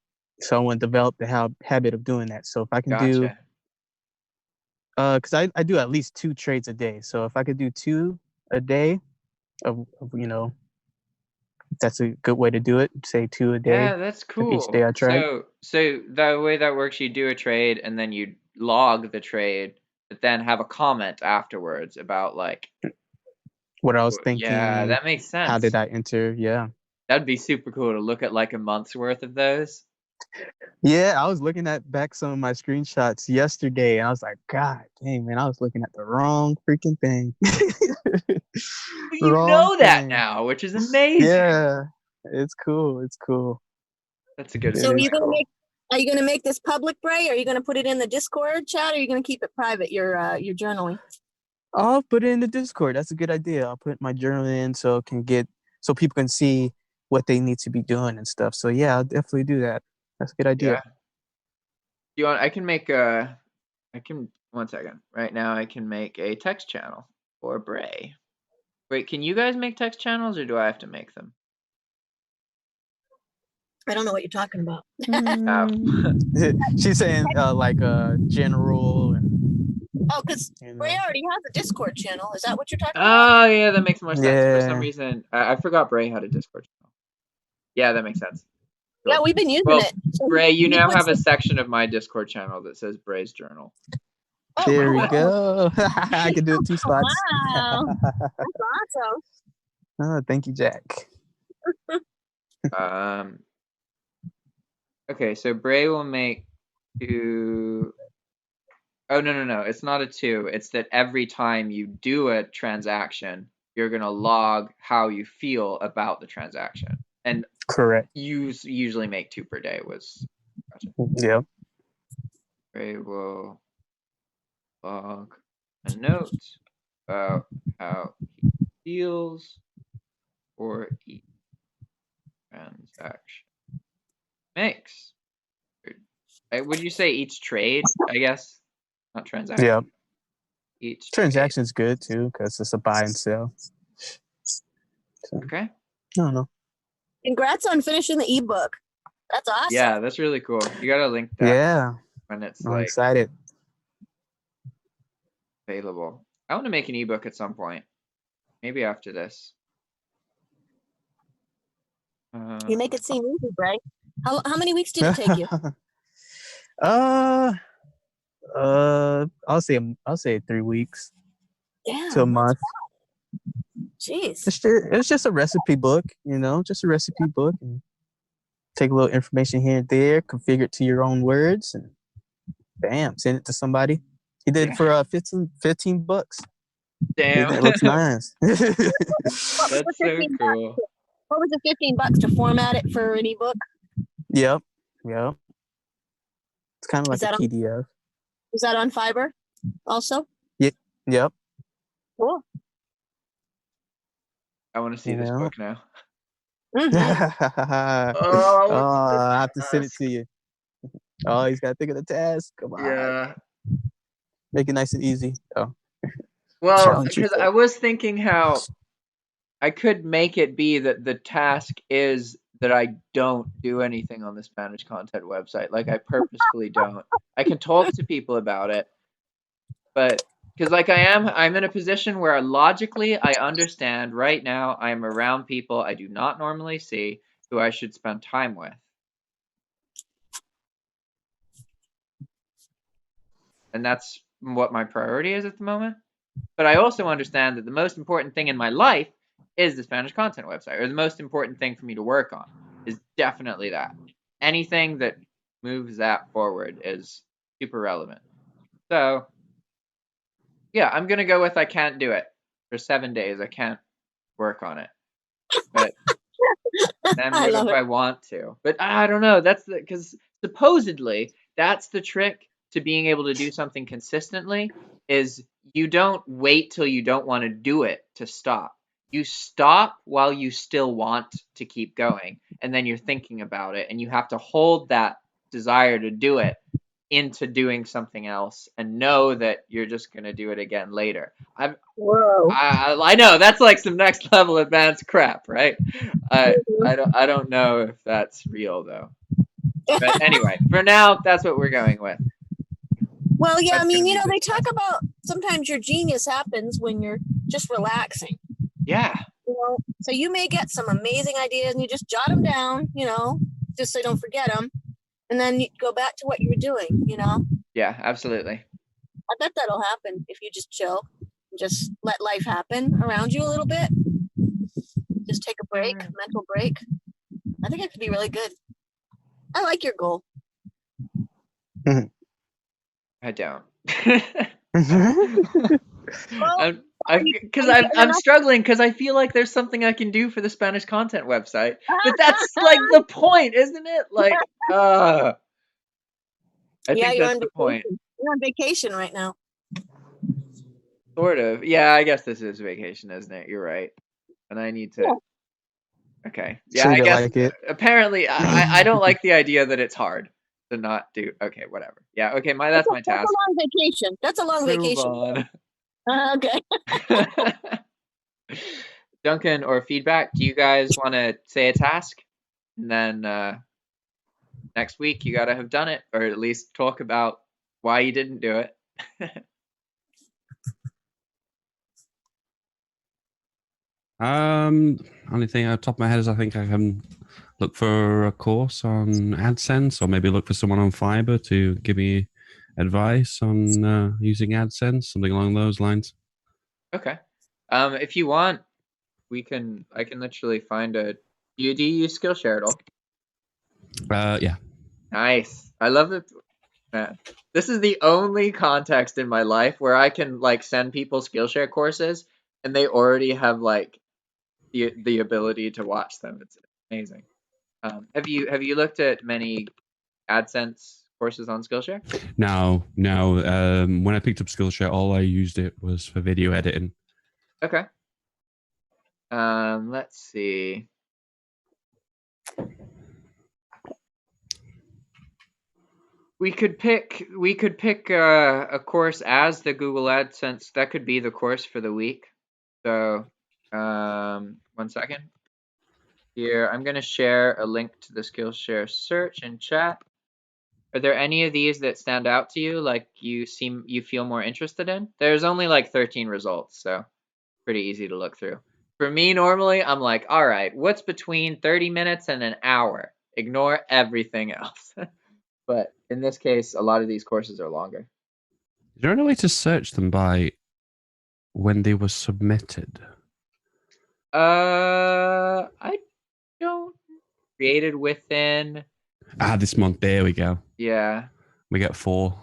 So I want to develop the habit of doing that. So if I can do, Gotcha. because I do at least 2 trades a day. So if I could do 2 a day of that's a good way to do it. Say 2 a day Yeah, that's of each day cool. I trade. So the way that works, you do a trade and then you log the trade, but then have a comment afterwards about like, What I was yeah, thinking, that makes how sense. did I enter? Yeah. That'd be super cool to look at like a month's worth of those. Yeah, I was looking at back some of my screenshots yesterday, and I was like, God dang, man, I was looking at the wrong freaking thing. But you Wrong know that thing. now, which is amazing. Yeah, it's cool. It's cool. That's a good. So are It you is gonna cool. make this public, Bray? Are you gonna put it in the Discord chat, or are you gonna keep it private? Your journaling. I'll put it in the Discord. That's a good idea. I'll put my journal in so people can see what they need to be doing and stuff. So yeah, I'll definitely do that. That's a good idea. Yeah. You want? I can make a. I can. 1 second. Right now, I can make a text channel for Bray. Wait, can you guys make text channels, or do I have to make them? I don't know what you're talking about. She's saying like general and Oh, because Bray already has a Discord channel. Is that what you're talking Oh about? yeah, that makes more sense. For some Yeah. reason, I forgot Bray had a Discord channel. Yeah, that makes sense. Cool. Yeah, we've been using Well, it. So Bray, you he now puts have a the- section of my Discord channel that says Bray's Journal. Oh, There we cool. go. I can do it 2 spots. Wow, that's awesome. Oh, thank you, Jack. Okay, so Bray will make 2. Oh no! It's not a 2. It's that every time you do a transaction, you're gonna log how you feel about the transaction, and Correct. you usually make 2 per day. Gotcha. Yep. Bray will log a note about how he feels for each transaction makes. Would you say each trade? I guess not transaction. Yep. Each Transaction's good too because it's a buy and sell. So, Okay. I don't know. Congrats on finishing the ebook. That's awesome. Yeah, that's really cool. You gotta link that Yeah, when it's I'm like excited. available. I want to make an ebook at some point. Maybe after this. You make it seem easy, Bray. How many weeks did it take you? I'll say 3 weeks Damn, to a month. Jeez. It's just a recipe book, just a recipe book, and take a little information here and there, configure it to your own words, and bam, send it to somebody. He did it for $15. Damn. That looks nice. What That's was so 15 bucks? cool. What was it, $15 to format it for an ebook? Yep. It's kind of Is like a that on, PDF. is that on Fiverr also? Yep. Cool. I want to see this Yeah. book now. Mhm. Oh, I have to send it to you. Oh, he's got to think of the task. Come on. yeah. Make it nice and easy. Oh, Well, challenge because yourself. I was thinking how I could make it be that the task is that I don't do anything on the Spanish content website. Like I purposefully don't. I can talk to people about it, but because like I'm in a position where logically I understand right now I am around people I do not normally see who I should spend time with. And that's what my priority is at the moment. But I also understand that the most important thing in my life is the Spanish content website, or the most important thing for me to work on is definitely that. Anything that moves that forward is super relevant. So, yeah, I'm going to go with I can't do it. For 7 days, I can't work on it. But then I what love if it. I want to? But I don't know. That's because supposedly that's the trick to being able to do something consistently is you don't wait till you don't want to do it to stop. You stop while you still want to keep going, and then you're thinking about it, and you have to hold that desire to do it into doing something else and know that you're just going to do it again later. Whoa. I know that's like some next level advanced crap, right? I don't know if that's real though. But anyway, for now, that's what we're going with. Well, yeah, I That's mean, gonna you be know, the they talk about sometimes your genius happens when you're just relaxing. yeah. You know, so you may get some amazing ideas and you just jot them down, you know, just so you don't forget them, and then you go back to what you were doing. You know, Yeah, absolutely. I bet that'll happen if you just chill, and just let life happen around you a little bit. Just take a break, mental break. I think it could be really good. I like your goal. I don't. Well, I'm struggling because I feel like there's something I can do for the Spanish content website, but that's like the point, isn't it? Like, I yeah, think you're that's on the vacation. point. You're on vacation right now. Sort of. Yeah, I guess this is vacation, isn't it? You're right. And I need to. Yeah. Okay. Yeah, I Treat it guess like it. apparently I don't like the idea that it's hard to not do. Okay, whatever. Yeah. Okay. That's my That's a task. long vacation. That's a long Move vacation. on. Okay. Duncan or feedback, do you guys want to say a task? And then next week you got to have done it, or at least talk about why you didn't do it. Only thing on top of my head is I think I can look for a course on AdSense, or maybe look for someone on Fiverr to give me advice on using AdSense, something along those lines. Okay. If you want, I can literally find a. Do you use Skillshare at all? Yeah. Nice. I love it. Man, this is the only context in my life where I can like send people Skillshare courses and they already have like the ability to watch them. It's amazing. Have you looked at many AdSense courses on Skillshare? No. When I picked up Skillshare, all I used it was for video editing. Okay. Let's see. We could pick a course as the Google AdSense. That could be the course for the week. So, 1 second. Here, I'm going to share a link to the Skillshare search in chat. Are there any of these that stand out to you, like you feel more interested in? There's only like 13 results, so pretty easy to look through. For me, normally, I'm like, all right, what's between 30 minutes and an hour? Ignore everything else. But in this case, a lot of these courses are longer. Is there any way to search them by when they were submitted? I don't. Created within. This month. There we go. Yeah. We get 4.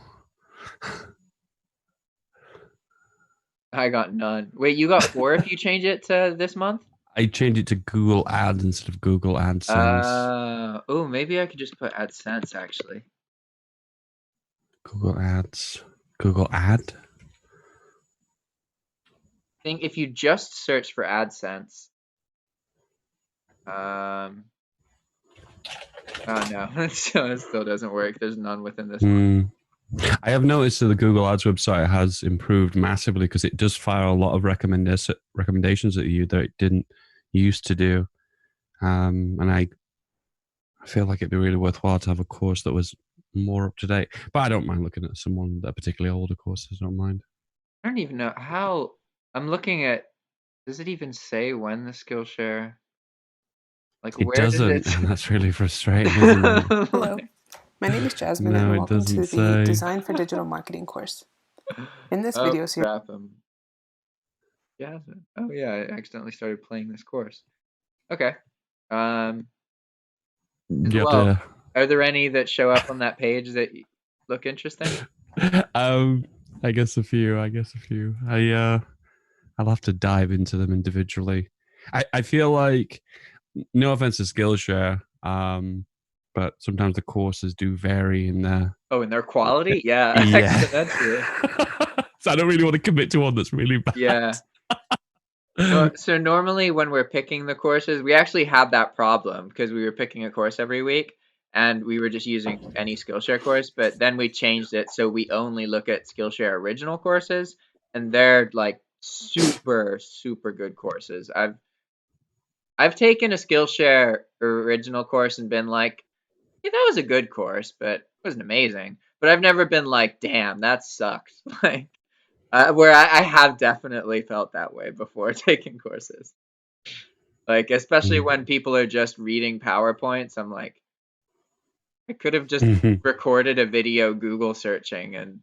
I got none. Wait, you got 4 if you change it to this month? I changed it to Google Ads instead of Google AdSense. Oh, maybe I could just put AdSense actually. Google Ads. Google Ad? I think if you just search for AdSense, oh no, so it still doesn't work. There's none within this one. I have noticed that the Google Ads website has improved massively because it does fire a lot of recommendations at you that it didn't used to do. And I feel like it'd be really worthwhile to have a course that was more up to date. But I don't mind looking at someone that particularly older courses. I don't mind. I don't even know how. I'm looking at. Does it even say when the Skillshare? Like, It where does doesn't, it? and that's really frustrating, isn't it? Hello, my name is Jasmine, No, and it welcome to doesn't the say. Design for Digital Marketing course. In this Oh video series, crap! Jasmine. Oh yeah, I accidentally started playing this course. Okay. As You have well, to. are there any that show up on that page that look interesting? I guess a few. I'll have to dive into them individually. I feel like, no offense to Skillshare, but sometimes the courses do vary in their Oh, and their quality? Yeah, exponentially. So I don't really want to commit to one that's really bad. Yeah. So normally when we're picking the courses, we actually had that problem because we were picking a course every week and we were just using any Skillshare course, but then we changed it so we only look at Skillshare original courses, and they're like super, super good courses. I've taken a Skillshare original course and been like, yeah, that was a good course, but it wasn't amazing. But I've never been like, damn, that sucks. Like, where I have definitely felt that way before taking courses. Like, especially when people are just reading PowerPoints, I'm like, I could have just recorded a video Google searching and,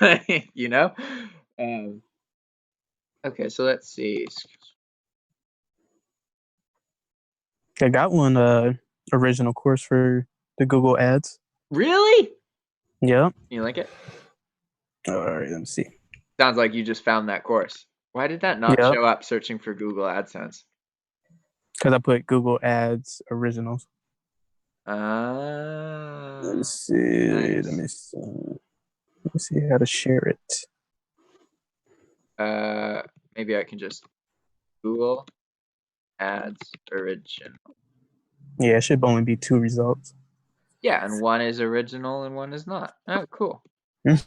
like, you know? Okay, so let's see. I got one original course for the Google Ads. Really? Yeah. You like it? All right, let me see. Sounds like you just found that course. Why did that not Yep. show up searching for Google AdSense? Because I put Google Ads originals. Let me see. Nice. Let me see how to share it. Maybe I can just Google Ads original. Yeah, it should only be 2 results. Yeah, and one is original and one is not. Oh, cool. It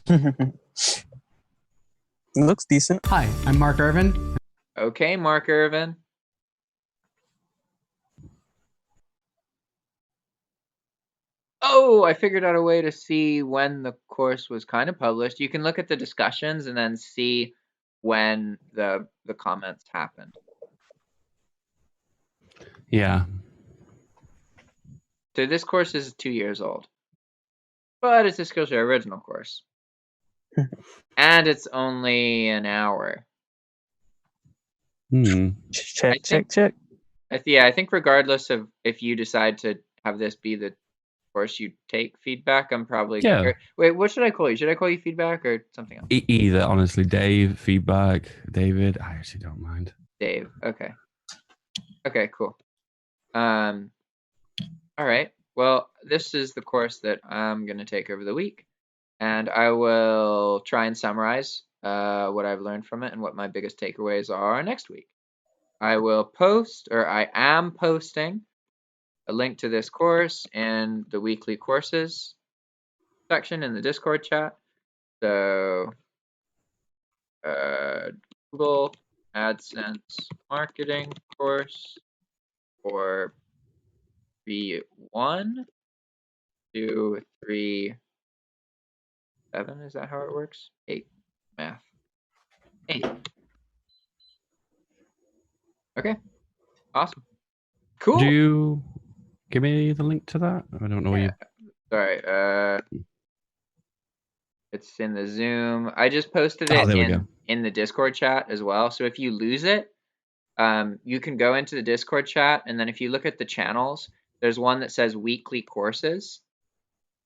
looks decent. Hi, I'm Mark Irvin. Okay, Mark Irvin. Oh, I figured out a way to see when the course was kind of published. You can look at the discussions and then see when the comments happened. Yeah. So this course is 2 years old, but it's a Skillshare original course. And it's only an hour. Check. I think regardless of if you decide to have this be the course you take feedback, I'm probably... Yeah. Wait, what should I call you? Should I call you feedback or something else? Either, honestly. Dave, feedback, David. I actually don't mind. Dave. Okay. Okay, cool. All right. Well, this is the course that I'm going to take over the week, and I will try and summarize what I've learned from it and what my biggest takeaways are next week. I will post, or I am posting, a link to this course in the weekly courses section in the Discord chat. So, Google AdSense marketing course for V1, 2, 3, 7. Is that how it works? 8. Math. 8. Okay. Awesome. Cool. Do you give me the link to that? I don't know. Yeah. Sorry. It's in the Zoom. I just posted it in the Discord chat as well. So if you lose it, you can go into the Discord chat, and then if you look at the channels, there's one that says weekly courses.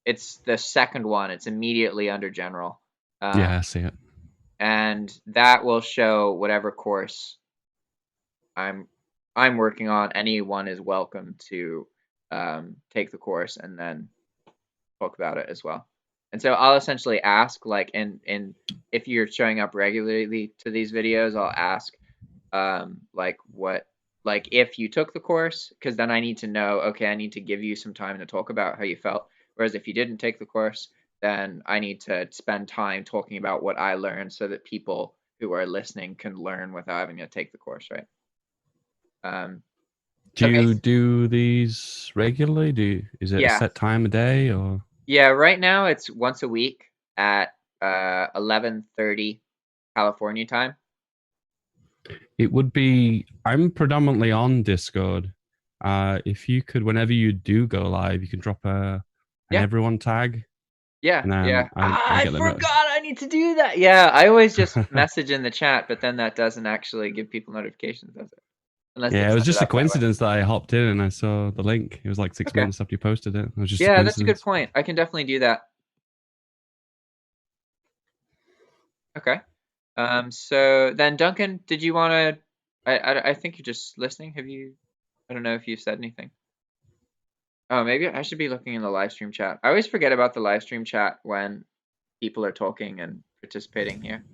It's the second one. It's immediately under general. Yeah, I see it. and that will show whatever course I'm working on. Anyone is welcome to take the course and then talk about it as well. And so I'll essentially ask, like, in if you're showing up regularly to these videos, I'll ask like what, like if you took the course, because then I need to know, okay, I need to give you some time to talk about how you felt. Whereas if you didn't take the course, then I need to spend time talking about what I learned so that people who are listening can learn without having to take the course, right? Do Okay. you do these regularly? Is it a Yeah. set time a day or? Yeah, right now it's once a week at 11:30 California time. It would be. I'm predominantly on Discord. If you could, whenever you do go live, you can drop an Yeah. everyone tag. Yeah, And then yeah. I I get the notice. forgot I need to do that. Yeah, I always just message in the chat, but then that doesn't actually give people notifications, does it? Unless they Yeah, it was set just a up that way. coincidence that I hopped in and I saw the link. It was like 6 Okay. months after you posted it. It was just a Yeah, that's a good coincidence. point. I can definitely do that. Okay. So then Duncan, did you want to? I think you're just listening. Have you? I don't know if you've said anything. Oh, maybe I should be looking in the live stream chat. I always forget about the live stream chat when people are talking and participating here.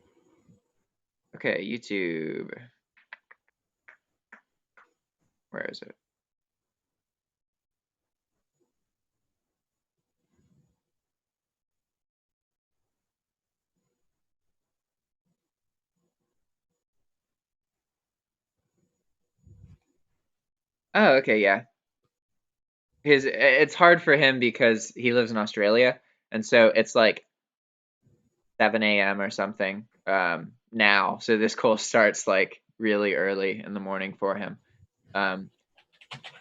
Okay, YouTube. Where is it? Oh, okay, yeah. It's hard for him because he lives in Australia, and so it's like 7 a.m. or something now. So this call starts like really early in the morning for him. And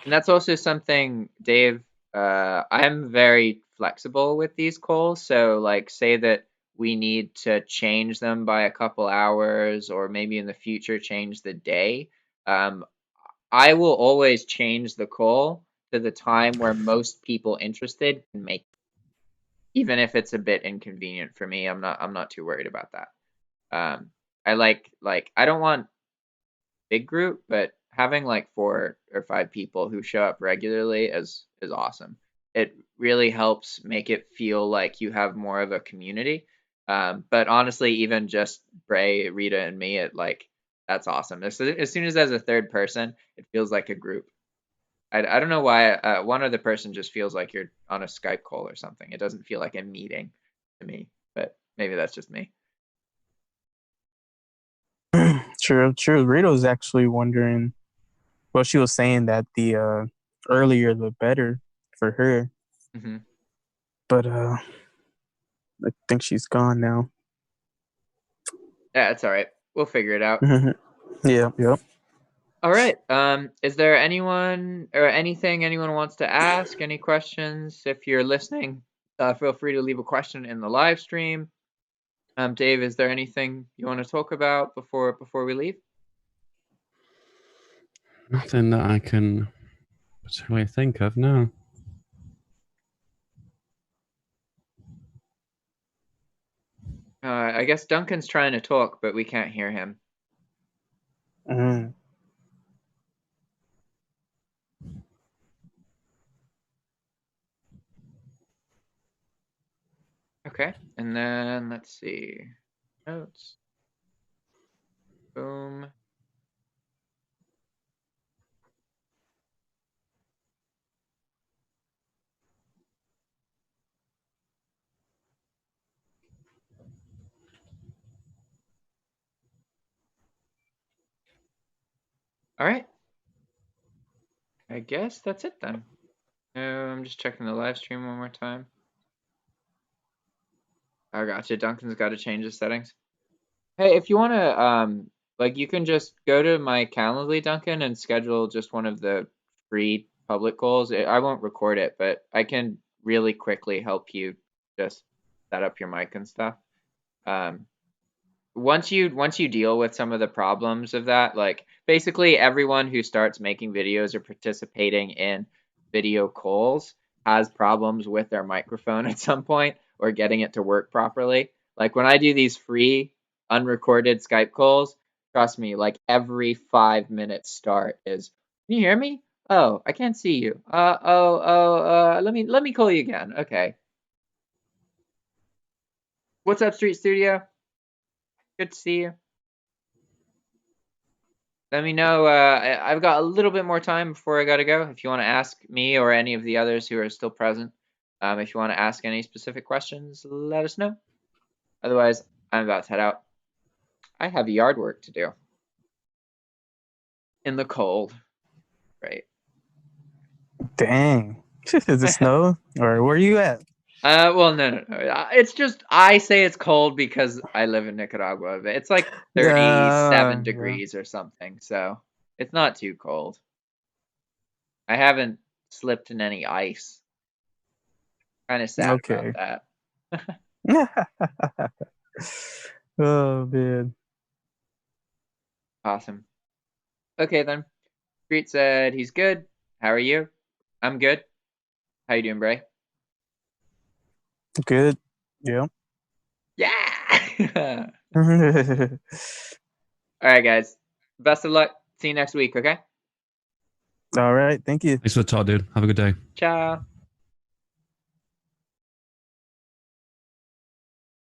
that's also something, Dave, I'm very flexible with these calls. So like say that we need to change them by a couple hours or maybe in the future change the day. I will always change the call to the time where most people interested can make it. Even if it's a bit inconvenient for me, I'm not too worried about that. I like I don't want big group, but having like 4 or 5 people who show up regularly is awesome. It really helps make it feel like you have more of a community. But honestly, even just Bray, Rita, and me, that's awesome. As soon as there's a third person, it feels like a group. I don't know why one other person just feels like you're on a Skype call or something. It doesn't feel like a meeting to me, but maybe that's just me. True. Rito's actually wondering. Well, she was saying that the earlier the better for her. Mm-hmm. But I think she's gone now. Yeah, it's all right. We'll figure it out. Yeah. Yep. All right. Is there anyone or anything anyone wants to ask? Any questions? If you're listening, feel free to leave a question in the live stream. Dave, is there anything you want to talk about before we leave? Nothing that I can particularly think of, no. I guess Duncan's trying to talk, but we can't hear him. Okay, and then let's see. Notes. Boom. All right. I guess that's it then. I'm just checking the live stream one more time. I gotcha. Duncan's got to change his settings. Hey, if you want to, like, you can just go to my Calendly, Duncan, and schedule just one of the free public calls. I won't record it, but I can really quickly help you just set up your mic and stuff. Once you deal with some of the problems of that, like basically everyone who starts making videos or participating in video calls has problems with their microphone at some point or getting it to work properly. Like when I do these free unrecorded Skype calls, trust me, like every 5 minutes start is, can you hear me? Oh, I can't see you. Let me call you again. Okay. What's up, Street Studio? Good to see you. Let me know. I've got a little bit more time before I gotta go. If you want to ask me or any of the others who are still present, if you want to ask any specific questions, let us know. Otherwise, I'm about to head out. I have yard work to do. In the cold. Right. Dang. Is it snow? Or where are you at? Well, no. It's just, I say it's cold because I live in Nicaragua. But it's like 37 Yeah. degrees or something, so it's not too cold. I haven't slipped in any ice. Kind of sad Okay. about that. Oh man. Awesome. Okay then. Street said he's good. How are you? I'm good. How you doing, Bray? Good. Yeah. Yeah. All All right, guys. Best of luck. See you next week. Okay. right. Thank you. Thanks for the talk, dude. Have a good day. Ciao.